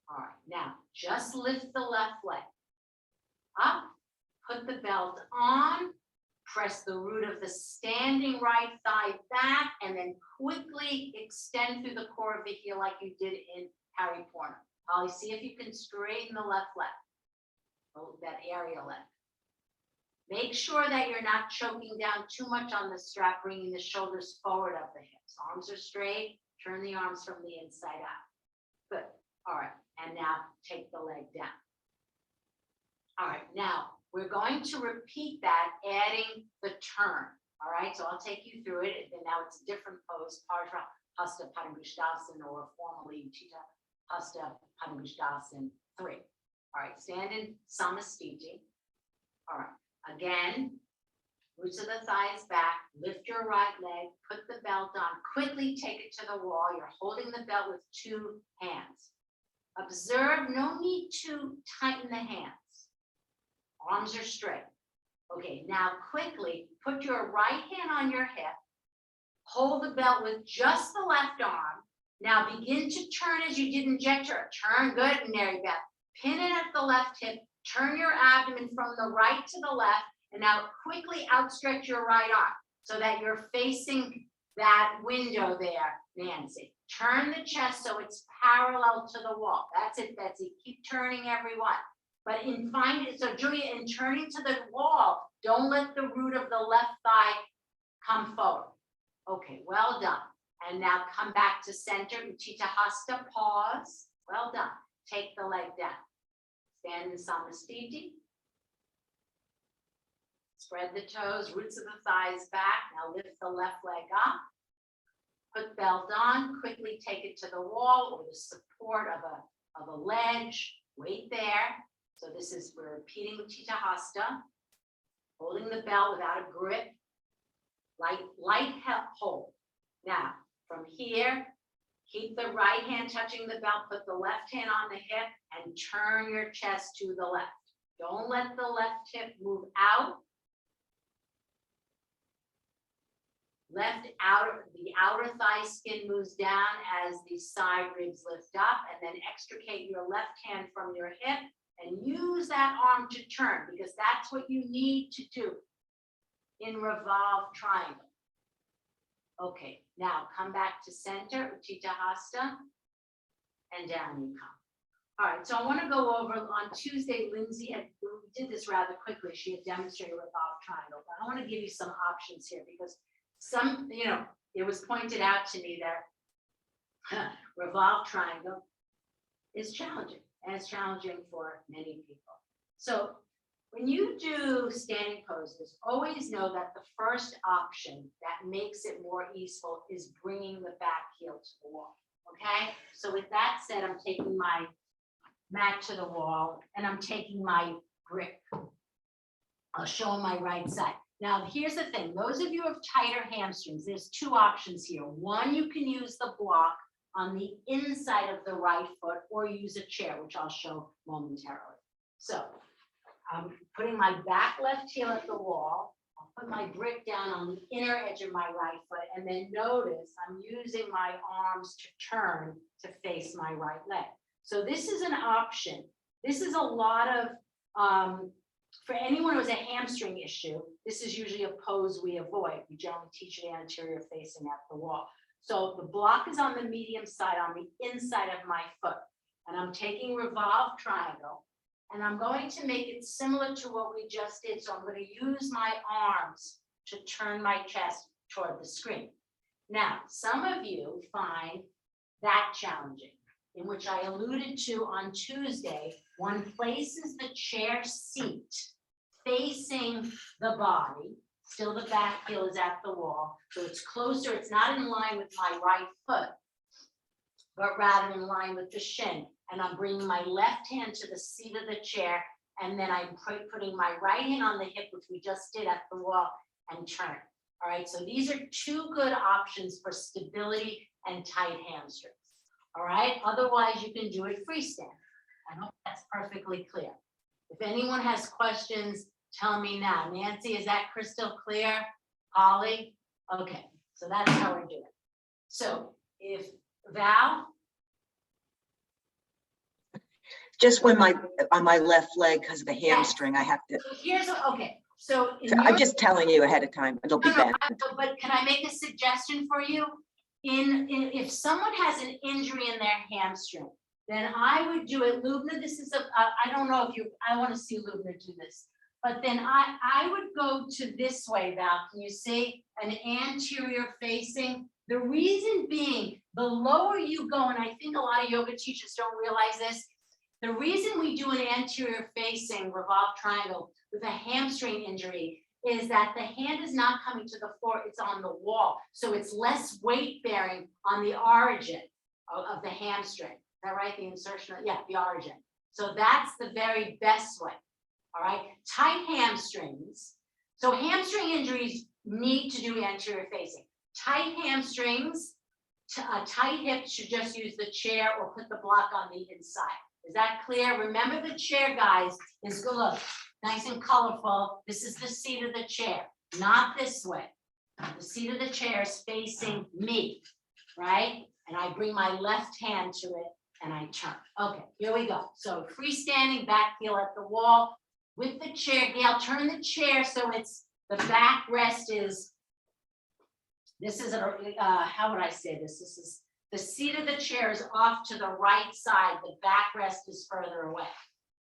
All right, now just lift the left leg up, put the belt on, press the root of the standing right thigh back, and then quickly extend through the core of the heel like you did in Harry Porno. Holly, see if you can straighten the left leg, that area leg. Make sure that you're not choking down too much on the strap, bringing the shoulders forward of the hips. Arms are straight, turn the arms from the inside out. Good, all right, and now take the leg down. All right, now we're going to repeat that, adding the turn. All right, so I'll take you through it, and now it's a different pose, Pajra Hasta Padangusthasana, or formally Chitta Hasta Padangusthasana 3. All right, stand in Samasthiti. All right, again, roots of the thighs back, lift your right leg, put the belt on, quickly take it to the wall. You're holding the belt with two hands. Observe, no need to tighten the hands. Arms are straight. Okay, now quickly put your right hand on your hip, hold the belt with just the left arm. Now begin to turn as you did in Jetra. Turn, good, and there you go. Pin it at the left hip, turn your abdomen from the right to the left, and now quickly outstretch your right arm so that you're facing that window there, Nancy. Turn the chest so it's parallel to the wall. That's it, Betsy. Keep turning everyone. But so Julia, in turning to the wall, don't let the root of the left thigh come forward. Okay, well done. And now come back to center, Utthita Hasta, pause. Well done. Take the leg down. Stand in Samasthiti. Spread the toes, roots of the thighs back. Now lift the left leg up. Put belt on, quickly take it to the wall or the support of a ledge. Wait there. So this is, we're repeating Utthita Hasta, holding the belt without a grip, light hold. Now, from here, keep the right hand touching the belt, put the left hand on the hip, and turn your chest to the left. Don't let the left hip move out. The outer thigh skin moves down as the side ribs lift up, and then extricate your left hand from your hip and use that arm to turn, because that's what you need to do in revolved triangle. Okay, now come back to center, Utthita Hasta, and down you come. All right, so I want to go over on Tuesday, Lindsay we did this rather quickly. She had demonstrated revolved triangle, but I want to give you some options here, because it was pointed out to me that revolved triangle is challenging, and it's challenging for many people. So when you do standing poses, always know that the first option that makes it more easeful is bringing the back heel to the wall, okay? So with that said, I'm taking my mat to the wall, and I'm taking my grip. I'll show my right side. Now, here's the thing. Those of you who have tighter hamstrings, there's two options here. One, you can use the block on the inside of the right foot, or use a chair, which I'll show momentarily. So I'm putting my back left heel at the wall. I'll put my brick down on the inner edge of my right foot, and then notice I'm using my arms to turn to face my right leg. So this is an option. This is a lot of, for anyone who has a hamstring issue, this is usually a pose we avoid. We generally teach it anterior facing at the wall. So the block is on the medium side, on the inside of my foot. And I'm taking revolved triangle, and I'm going to make it similar to what we just did. So I'm going to use my arms to turn my chest toward the screen. Now, some of you find that challenging, in which I alluded to on Tuesday. One places the chair seat facing the body. Still the back heel is at the wall. So it's closer, it's not in line with my right foot, but rather in line with the shin. And I'm bringing my left hand to the seat of the chair, and then I'm putting my right hand on the hip, which we just did at the wall, and turn. All right, so these are two good options for stability and tight hamstrings. All right, otherwise you can do it freestanding. I hope that's perfectly clear. If anyone has questions, tell me now. Nancy, is that crystal clear? Holly? Okay, so that's how we're doing. So if Val? Just when on my left leg, because of the hamstring, I have to. So here's, okay, so. I'm just telling you ahead of time, it'll be bad. But can I make a suggestion for you? If someone has an injury in their hamstring, then I would do it, Lubna, this is I don't know if I want to see Lubna do this, but then I would go to this way, Val, can you see? An anterior facing. The reason being, the lower you go, and I think a lot of yoga teachers don't realize this, the reason we do an anterior facing revolved triangle with a hamstring injury is that the hand is not coming to the floor, it's on the wall. So it's less weight bearing on the origin of the hamstring. Is that right? The insertion, yeah, the origin. So that's the very best way. All right, tight hamstrings. So hamstring injuries need to do anterior facing. Tight hamstrings, tight hips should just use the chair or put the block on the inside. Is that clear? Remember the chair, guys, is good. Look, nice and colorful. This is the seat of the chair, not this way. The seat of the chair is facing me, right? And I bring my left hand to it and I turn. Okay, here we go. So freestanding, back heel at the wall with the chair. Gail, turn the chair so it's the back rest is, this is, how would I say this? This is, the seat of the chair is off to the right side. The backrest is further away.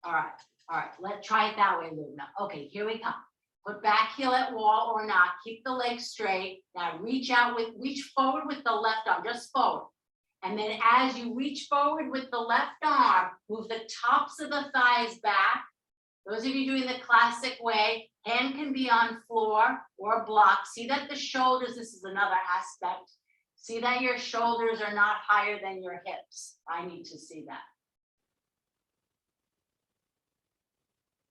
All right, let's try it that way, Luna. Okay, here we come. Put back heel at wall or not, keep the leg straight. Now reach forward with the left arm, just forward. And then as you reach forward with the left arm, move the tops of the thighs back. Those of you doing the classic way, hand can be on floor or block. See that the shoulders, this is another aspect. See that your shoulders are not higher than your hips. I need to see that.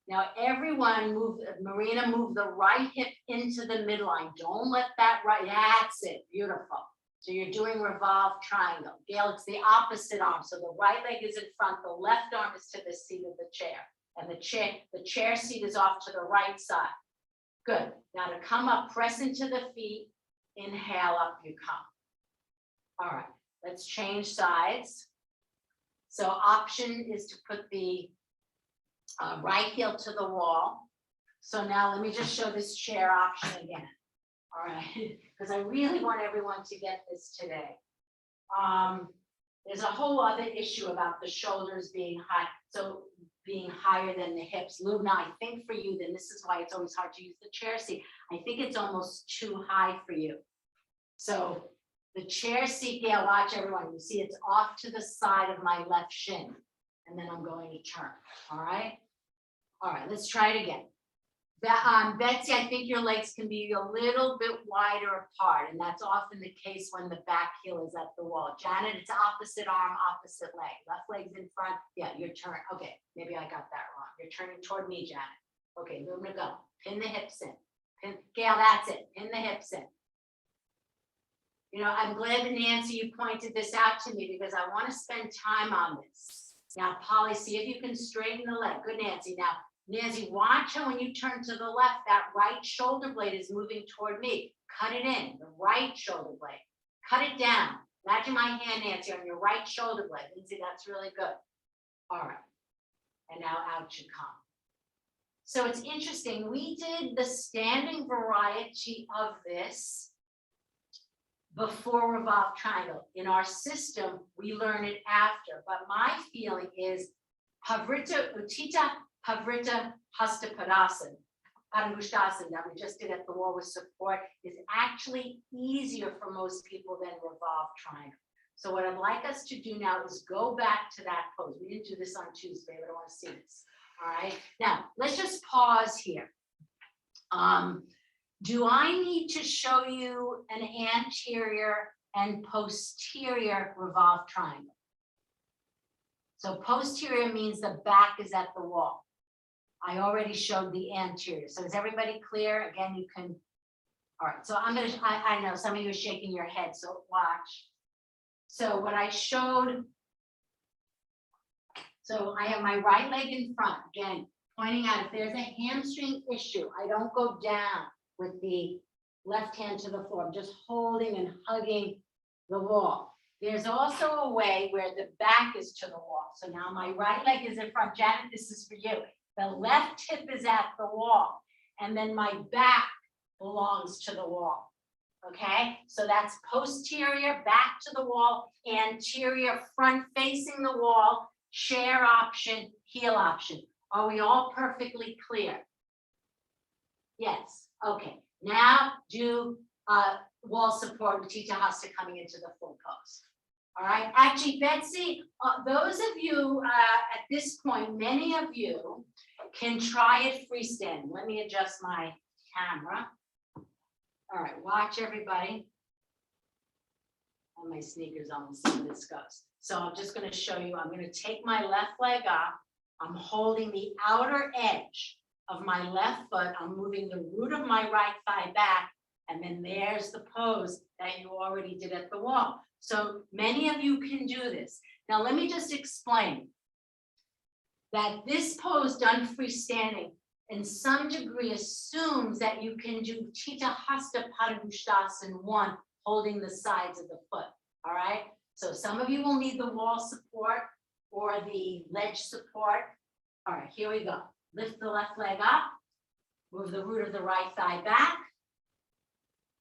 Now everyone move, Marina, move the right hip into the midline. Don't let that right, that's it, beautiful. So you're doing revolved triangle. Gail, it's the opposite arm. So the right leg is in front, the left arm is to the seat of the chair. And the chair seat is off to the right side. Good, now to come up, press into the feet, inhale, up you come. All right, let's change sides. So option is to put the right heel to the wall. So now let me just show this chair option again. All right, because I really want everyone to get this today. There's a whole other issue about the shoulders being high, so being higher than the hips. Lubna, I think for you, then this is why it's always hard to use the chair seat. I think it's almost too high for you. So the chair seat, Gail, watch everyone. You see it's off to the side of my left shin. And then I'm going to turn, all right? All right, let's try it again. Betsy, I think your legs can be a little bit wider apart, and that's often the case when the back heel is at the wall. Janet, it's opposite arm, opposite leg. Left leg's in front. Yeah, your turn. Okay, maybe I got that wrong. You're turning toward me, Janet. Okay, moving to go. Pin the hips in. Gail, that's it. Pin the hips in. You know, I'm glad that Nancy, you pointed this out to me because I want to spend time on this. Now, Polly, see if you can straighten the leg. Good, Nancy. Now, Nancy, watch how when you turn to the left, that right shoulder blade is moving toward me. Cut it in, the right shoulder blade. Cut it down. Imagine my hand, Nancy, on your right shoulder blade. Lindsay, that's really good. All right. And now out you come. So it's interesting. We did the standing variety of this before revolved triangle. In our system, we learn it after. But my feeling is Pavrita Uttita Pavrita Hasta Padasana, Padangusthasana that we just did at the wall with support is actually easier for most people than revolved triangle. So what I'd like us to do now is go back to that pose. We didn't do this on Tuesday, but I want to see this. All right. Now let's just pause here. Do I need to show you an anterior and posterior revolved triangle? So posterior means the back is at the wall. I already showed the anterior. So is everybody clear? Again, you can. All right. So I know some of you are shaking your head. So watch. So what I showed. So I have my right leg in front. Again, pointing out if there's a hamstring issue, I don't go down with the left hand to the floor. I'm just holding and hugging the wall. There's also a way where the back is to the wall. So now my right leg is in front. Janet, this is for you. The left hip is at the wall. And then my back belongs to the wall. Okay, so that's posterior, back to the wall, anterior, front facing the wall, chair option, heel option. Are we all perfectly clear? Yes. Okay. Now do wall support with Tita Hasta coming into the full pose. All right. Actually, Betsy, those of you at this point, many of you can try it freestanding. Let me adjust my camera. All right. Watch everybody. Oh, my sneakers almost see this goes. So I'm just going to show you. I'm going to take my left leg up. I'm holding the outer edge of my left foot. I'm moving the root of my right thigh back. And then there's the pose that you already did at the wall. So many of you can do this. Now, let me just explain that this pose done freestanding in some degree assumes that you can do Tita Hasta Padangusthasana 1, holding the sides of the foot. All right. So some of you will need the wall support or the ledge support. All right, here we go. Lift the left leg up, move the root of the right thigh back,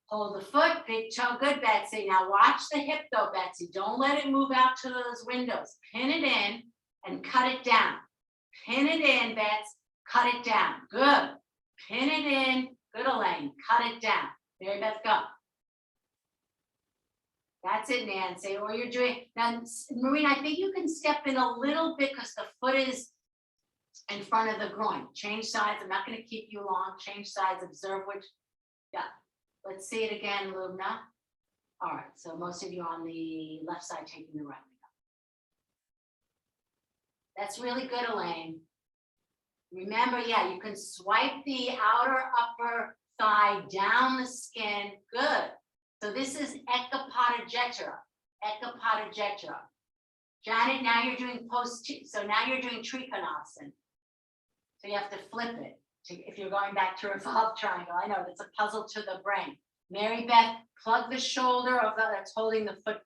hold the foot, big toe, good, Betsy. Now watch the hip though, Betsy. Don't let it move out to those windows. Pin it in and cut it down. Pin it in, Bets, cut it down. Good. Pin it in, good, Elaine, cut it down. Mary Beth, go. That's it, Nancy. Or you're doing, now, Marina, I think you can step in a little bit because the foot is in front of the groin. Change sides. I'm not going to keep you long. Change sides. Observe which. Yeah. Let's see it again, Lubna. All right. So most of you on the left side taking the right leg up. That's really good, Elaine. Remember, yeah, you can swipe the outer upper thigh down the skin. Good. So this is Ekapada Jethara. Ekapada Jethara. Janet, now you're doing so now you're doing Trikonasana. So you have to flip it if you're going back to revolved triangle. I know that's a puzzle to the brain. Mary Beth, plug the shoulder of that's holding the foot,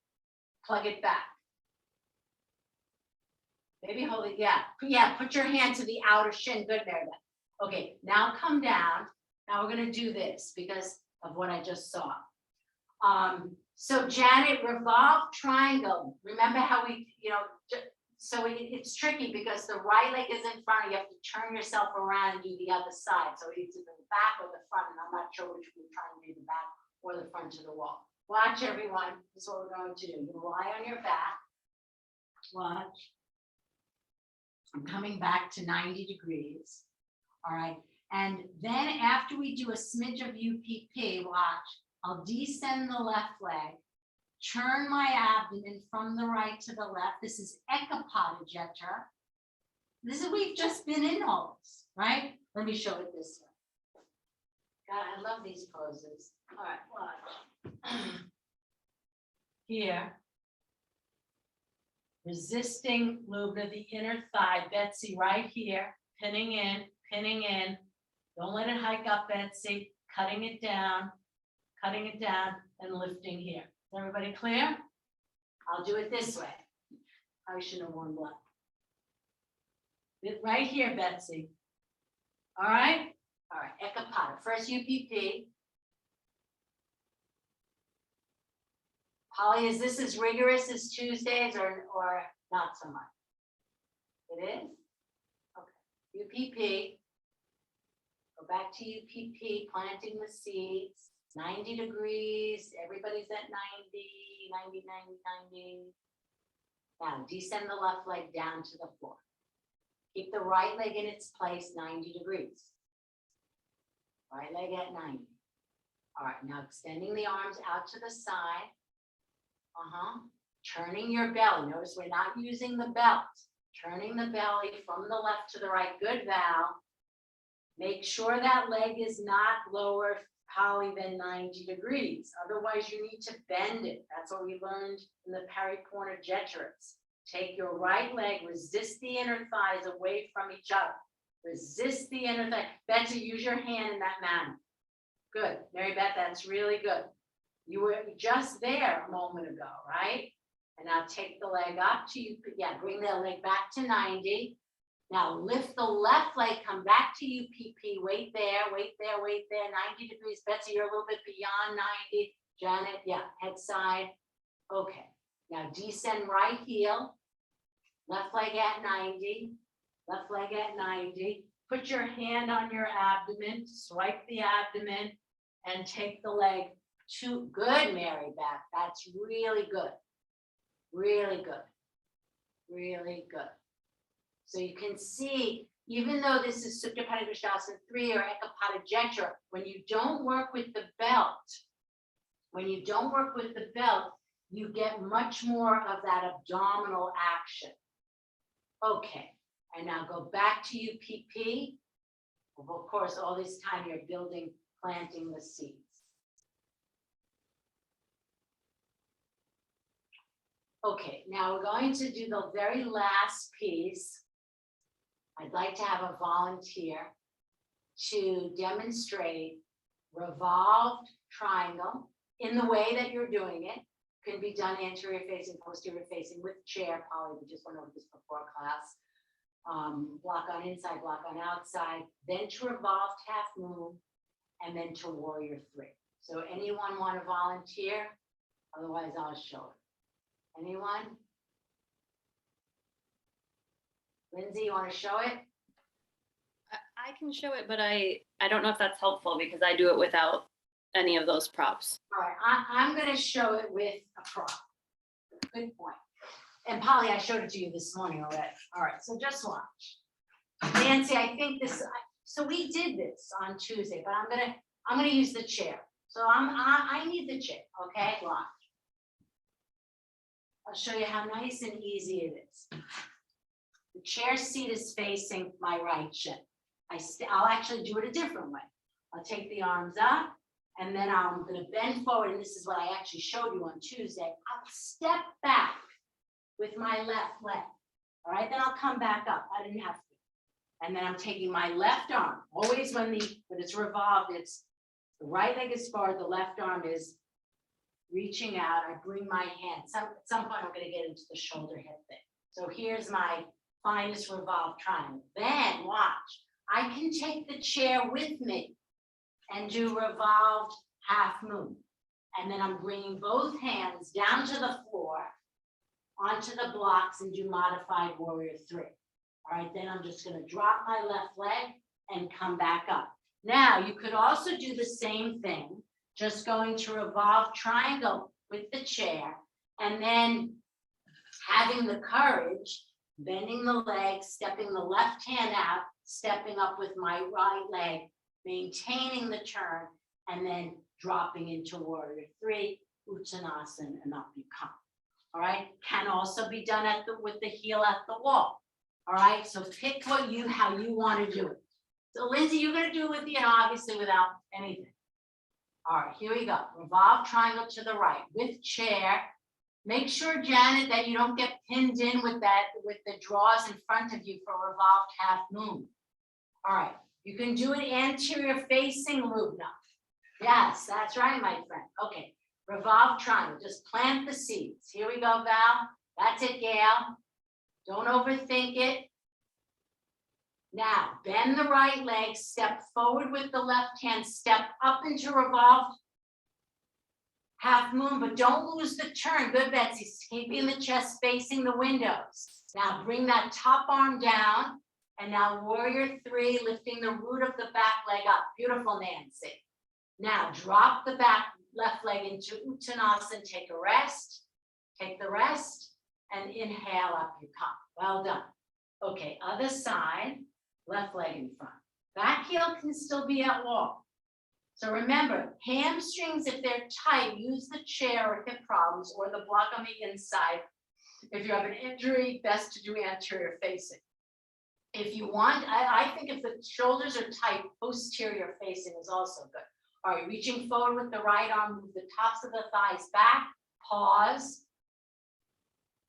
plug it back. Maybe hold it, yeah. Yeah, put your hand to the outer shin. Good, Mary Beth. Okay, now come down. Now we're gonna do this because of what I just saw. So Janet, revolved triangle. Remember how we, so it's tricky because the right leg is in front. You have to turn yourself around and do the other side. So it's either the back or the front, and I'm not sure which we're trying to do, the back or the front to the wall. Watch, everyone. This is what we're going to do. You lie on your back. Watch. I'm coming back to 90 degrees. All right. And then after we do a smidge of UPP, watch. I'll descend the left leg, turn my abdomen from the right to the left. This is Ekapada Jethara. This is, we've just been in all this, right? Let me show it this way. God, I love these poses. All right, watch. Here. Resisting Lubna, the inner thigh. Betsy right here, pinning in, pinning in. Don't let it hike up, Betsy. Cutting it down, and lifting here. Is everybody clear? I'll do it this way. I shouldn't have worn black. Right here, Betsy. All right? All right, Ekapada. First UPP. Polly, is this as rigorous as Tuesdays or not so much? It is? Okay. UPP. Go back to UPP, planting the seeds, 90 degrees, everybody's at 90, 90, 90, 90. Now descend the left leg down to the floor. Keep the right leg in its place, 90 degrees. Right leg at 90. All right, now extending the arms out to the side. Turning your belly. Notice we're not using the belt. Turning the belly from the left to the right. Good, Val. Make sure that leg is not lower, Polly, than 90 degrees. Otherwise, you need to bend it. That's what we learned in the paricornogetrix. Take your right leg, resist the inner thighs away from each other. Resist the inner thigh. Betsy, use your hand in that manner. Good, Mary Beth, that's really good. You were just there a moment ago, right? And now take the leg up to you. Yeah, bring the leg back to 90. Now lift the left leg, come back to UPP. Wait there, 90 degrees. Betsy, you're a little bit beyond 90. Janet, yeah, head side. Okay, now descend right heel. Left leg at 90. Left leg at 90. Put your hand on your abdomen, swipe the abdomen, and take the leg to, good, Mary Beth. That's really good. Really good. Really good. So you can see, even though this is Supta Pada Krishnasana 3 or Ekapada Jethra, when you don't work with the belt, you get much more of that abdominal action. Okay, and now go back to UPP. Of course, all this time you're building, planting the seeds. Okay, now we're going to do the very last piece. I'd like to have a volunteer to demonstrate revolved triangle in the way that you're doing it. Can be done anterior facing, posterior facing with chair. Polly, we just went over this before class. Block on inside, block on outside, then to revolved half moon, and then to warrior 3. So anyone want to volunteer? Otherwise, I'll show it. Anyone? Lindsay, you want to show it? I can show it, but I don't know if that's helpful because I do it without any of those props. All right, I'm going to show it with a prop. Good point. And Polly, I showed it to you this morning already. All right, so just watch. Nancy, I think this. So we did this on Tuesday, but I'm gonna use the chair. So I need the chair. Okay, watch. I'll show you how nice and easy it is. The chair seat is facing my right shin. I'll actually do it a different way. I'll take the arms up and then I'm going to bend forward. And this is what I actually showed you on Tuesday. I'll step back with my left leg. All right, then I'll come back up. I didn't have to. And then I'm taking my left arm. Always when it's revolved, it's the right leg is forward, the left arm is reaching out. I bring my hand. At some point, I'm going to get into the shoulder hip thing. So here's my finest revolved triangle. Then watch. I can take the chair with me and do revolved half moon. And then I'm bringing both hands down to the floor, onto the blocks and do modified warrior 3. All right, then I'm just going to drop my left leg and come back up. Now you could also do the same thing, just going to revolve triangle with the chair and then having the courage, bending the leg, stepping the left hand out, stepping up with my right leg, maintaining the turn, and then dropping into warrior 3, Uttanasana, and up you come. All right, can also be done with the heel at the wall. All right, so pick how you want to do it. So Lindsay, you're going to do it with the, obviously without anything. All right, here we go. Revolve triangle to the right with chair. Make sure, Janet, that you don't get pinned in with the drawers in front of you for revolved half moon. All right, you can do it anterior facing, Lubna. Yes, that's right, my friend. Okay, revolve triangle, just plant the seeds. Here we go, Val. That's it, Gail. Don't overthink it. Now, bend the right leg, step forward with the left hand, step up into revolved half moon, but don't lose the turn. Good, Betsy. Keeping the chest facing the windows. Now bring that top arm down. And now warrior three, lifting the root of the back leg up. Beautiful, Nancy. Now drop the back left leg into Uttanasana. Take a rest. Take the rest and inhale up you come. Well done. Okay, other side, left leg in front. Back heel can still be at wall. So remember, hamstrings, if they're tight, use the chair or hip problems or the block on the inside. If you have an injury, best to do anterior facing. If you want, I think if the shoulders are tight, posterior facing is also good. All right, reaching forward with the right arm, move the tops of the thighs back, pause.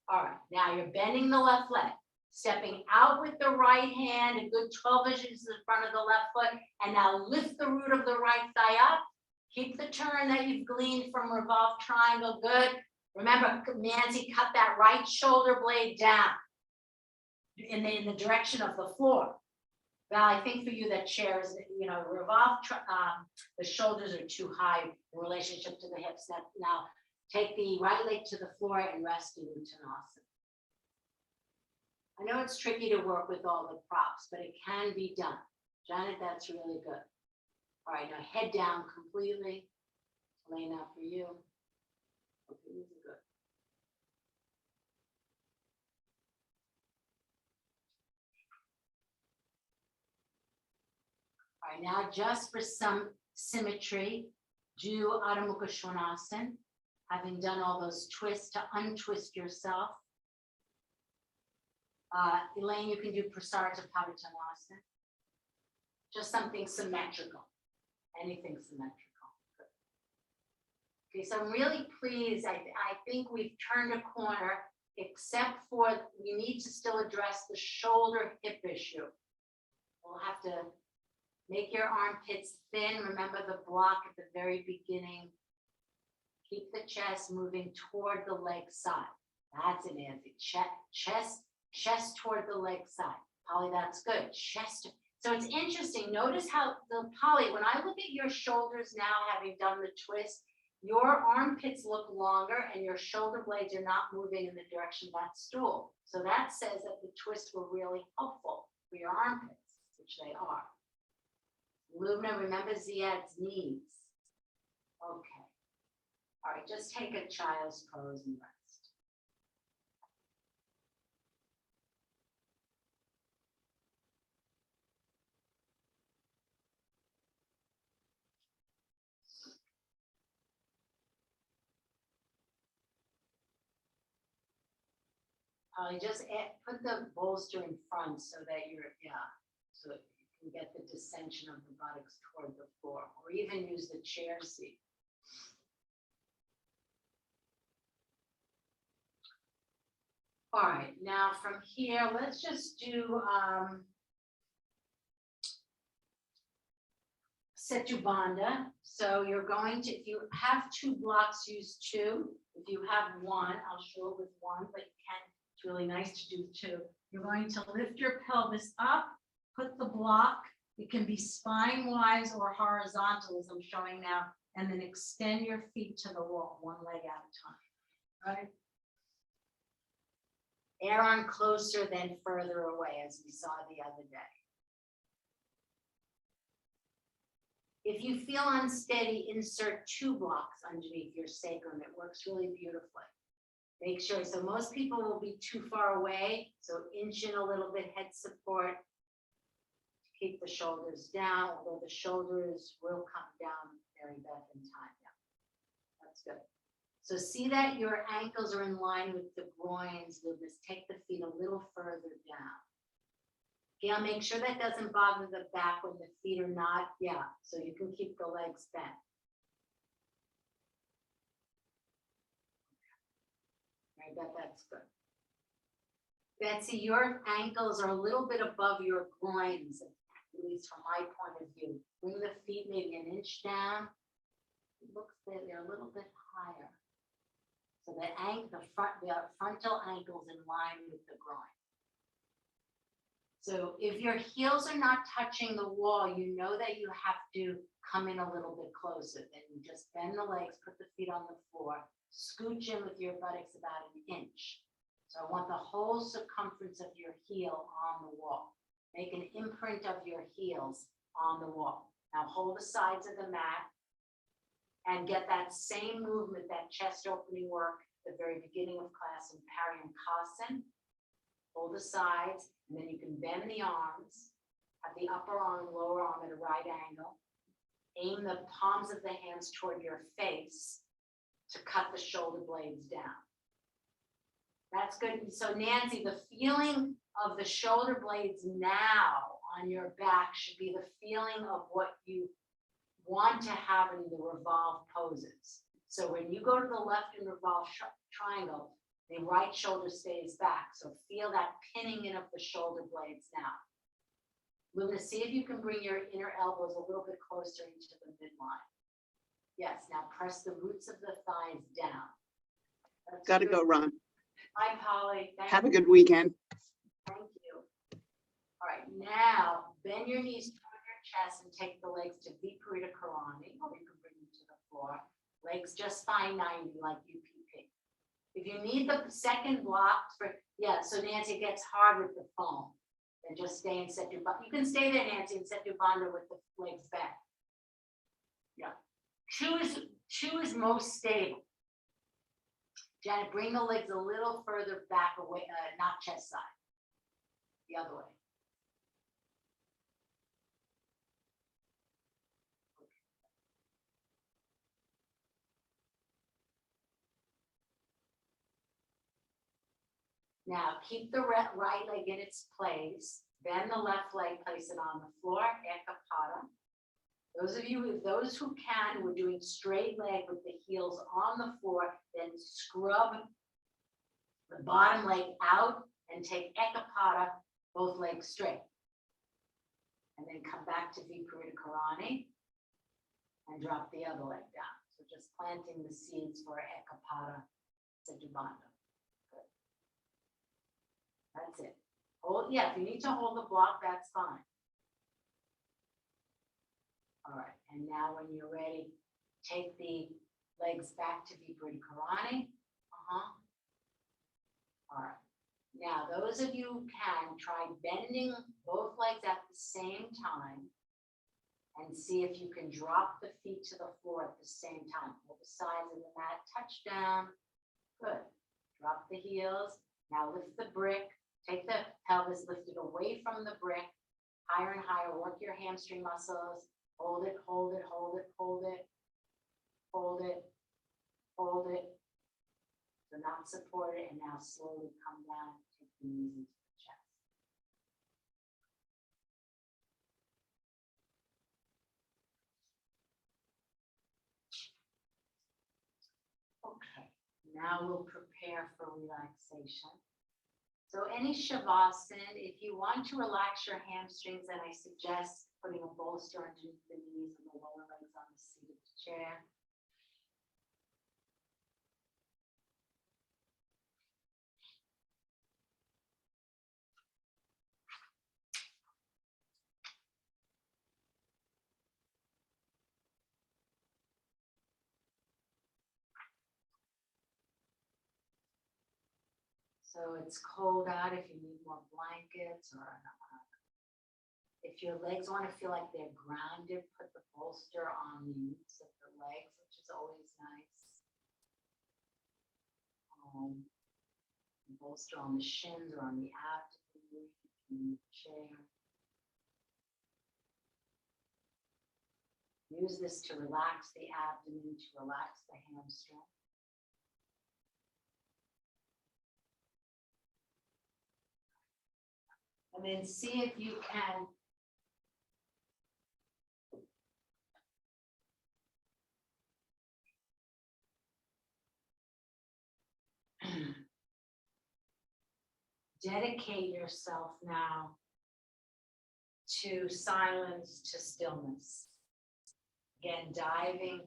All right, now you're bending the left leg. Stepping out with the right hand, a good 12 inches in front of the left foot, and now lift the root of the right thigh up. Keep the turn that you've gleaned from revolved triangle, good. Remember, Nancy, cut that right shoulder blade down in the direction of the floor. Val, I think for you that chair is, revolved, the shoulders are too high in relationship to the hips. Now take the right leg to the floor and rest in Uttanasana. I know it's tricky to work with all the props, but it can be done. Janet, that's really good. All right, now head down completely. Elena, for you. Okay, these are good. All right, now just for some symmetry, do Adho Mukha Svanasana. Having done all those twists to untwist yourself. Elaine, you can do Prasarita Padottanasana. Just something symmetrical. Anything symmetrical. Good. Okay, so I'm really pleased. I think we've turned a corner, except for we need to still address the shoulder hip issue. We'll have to make your armpits thin. Remember the block at the very beginning. Keep the chest moving toward the leg side. That's it, Nancy. Chest toward the leg side. Polly, that's good. Chest. So it's interesting. Notice how Polly, when I look at your shoulders now, having done the twist, your armpits look longer and your shoulder blades are not moving in the direction of that stool. So that says that the twists were really helpful for your armpits, which they are. Lubna, remember Ziad's knees. Okay. All right, just take a child's pose and rest. Just put the bolster in front so that so you can get the descension of the buttocks toward the floor, or even use the chair seat. All right, now from here, let's just do Setu Bandha. So you're going to, if you have two blocks, use two. If you have one, I'll show it with one, but you can. It's really nice to do two. You're going to lift your pelvis up, put the block. It can be spine-wise or horizontal, as I'm showing now, and then extend your feet to the wall, one leg at a time, right? Air on closer than further away, as we saw the other day. If you feel unsteady, insert two blocks underneath your sacrum. It works really beautifully. Make sure, so most people will be too far away, so inch in a little bit, head support. Keep the shoulders down, although the shoulders will come down very back in time. Yeah, that's good. So see that your ankles are in line with the groins. Lucas, take the feet a little further down. Gail, make sure that doesn't bother the back when the feet are not, yeah, so you can keep the legs bent. I bet that's good. Betsy, your ankles are a little bit above your groins. at least from my point of view. Bring the feet maybe an inch down. It looks like they're a little bit higher. So the frontal ankle's in line with the groin. So if your heels are not touching the wall, you know that you have to come in a little bit closer. Then you just bend the legs, put the feet on the floor, scooch in with your buttocks about an inch. So I want the whole circumference of your heel on the wall. Make an imprint of your heels on the wall. Now hold the sides of the mat and get that same movement, that chest opening work at the very beginning of class in Paryankasan. Hold the sides, and then you can bend the arms, have the upper arm and lower arm at a right angle. Aim the palms of the hands toward your face to cut the shoulder blades down. That's good. So Nancy, the feeling of the shoulder blades now on your back should be the feeling of what you want to have in the revolved poses. So when you go to the left in revolved triangle, the right shoulder stays back. So feel that pinning in of the shoulder blades now. Luna, see if you can bring your inner elbows a little bit closer into the midline. Yes, now press the roots of the thighs down. That's Gotta good. go, Ron. Bye, Polly. Thank Have a you. good weekend. Thank you. All right, now bend your knees toward your chest and take the legs to Viparita Karani, or you can bring them to the floor. Legs just fine 90 like UPP. If you need the second block for, yeah, so Nancy, it gets hard with the foam. Then just stay and set your butt. You can stay there, Nancy, and set your bandha with the legs back. Yeah. Two is most stable. Janet, bring the legs a little further back away, not chest side. The other way. Now keep the right leg in its place. Bend the left leg, place it on the floor, Ekapada. Those who can, we're doing straight leg with the heels on the floor, then scrub the bottom leg out and take Ekapada, both legs straight. And then come back to Viparita Karani and drop the other leg down. So just planting the seeds for Ekapada Sajubandha. Good. That's it. Hold, yeah, if you need to hold the block, that's fine. All right, and now when you're ready, take the legs back to Viparita Karani. All right, now those of you who can, try bending both legs at the same time and see if you can drop the feet to the floor at the same time. Hold the sides of the mat, touch down. Good. Drop the heels. Now lift the brick. Take the pelvis, lift it away from the brick, higher and higher. Work your hamstring muscles. Hold it, hold it, hold it, hold it, hold it, hold it. So not support it, and now slowly come down, take the knees into the chest. Okay, now we'll prepare for relaxation. So any Shavasana, if you want to relax your hamstrings, then I suggest putting a bolster underneath the knees and the lower legs on the seat of the chair. So it's cold out if you need more blankets, or if your legs want to feel like they're grounded, put the bolster on the roots of the legs, which is always nice. Bolster on the shins or on the abdomen, in the chair. Use this to relax the abdomen, to relax the hamstring. And then see if you can dedicate yourself now to silence, to stillness. Again, diving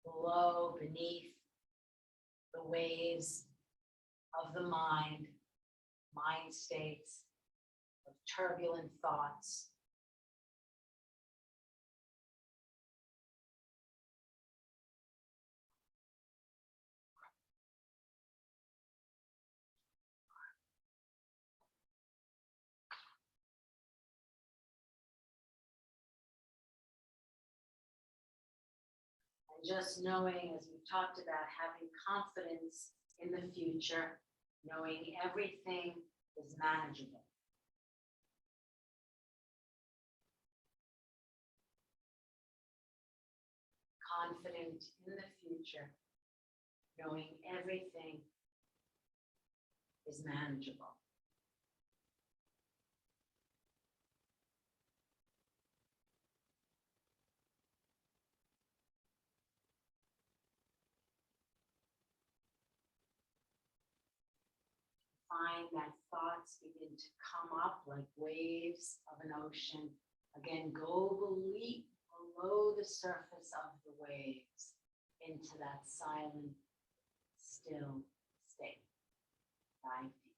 below, beneath the waves of the mind states of turbulent thoughts. And just knowing, as we've talked about, having confidence in the future, knowing everything is manageable. Confident in the future, knowing everything is manageable. Find that thoughts begin to come up like waves of an ocean. Again, go below the surface of the waves into that silent, still state. Dive deep.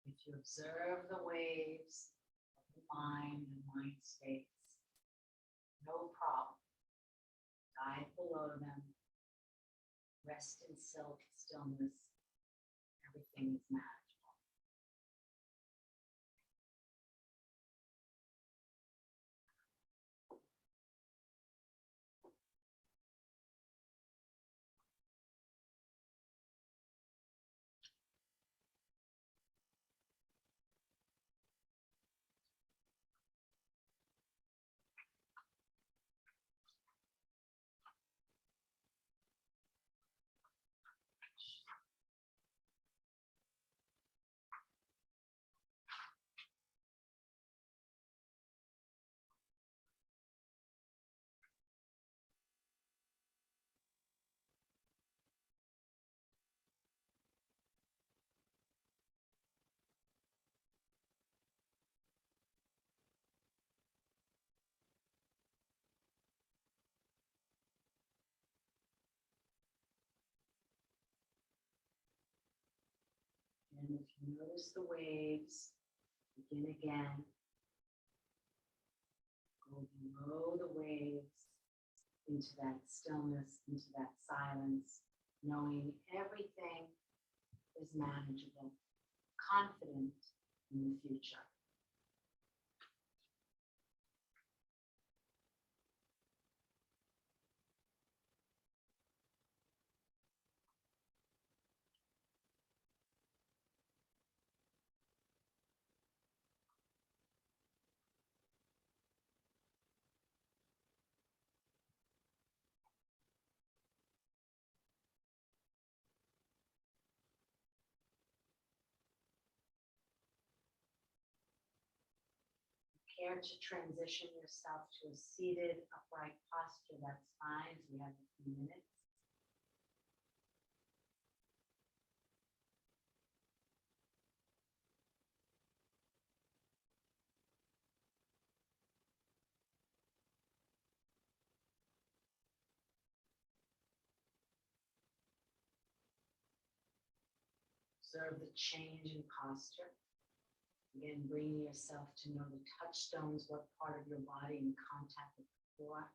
If you observe the waves of the mind and mind states, no problem. Dive below them. Rest in stillness. Everything is manageable. And if you notice the waves, begin again. Go below the waves into that stillness, into that silence, knowing everything is manageable, confident in the future. Prepare to transition yourself to a seated, upright posture. That's fine. We have a few minutes. Observe the change in posture. Again, bringing yourself to know the touchstones, what part of your body in contact with the floor.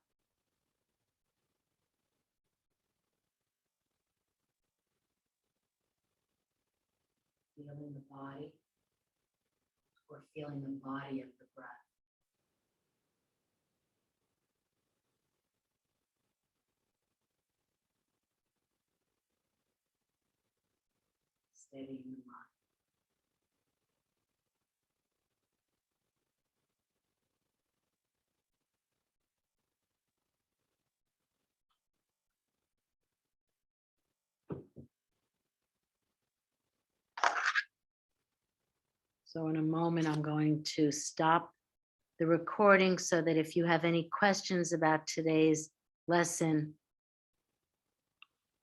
Feeling the body, or feeling the body of the breath. Steadying the mind. So in a moment, I'm going to stop the recording so that if you have any questions about today's lesson,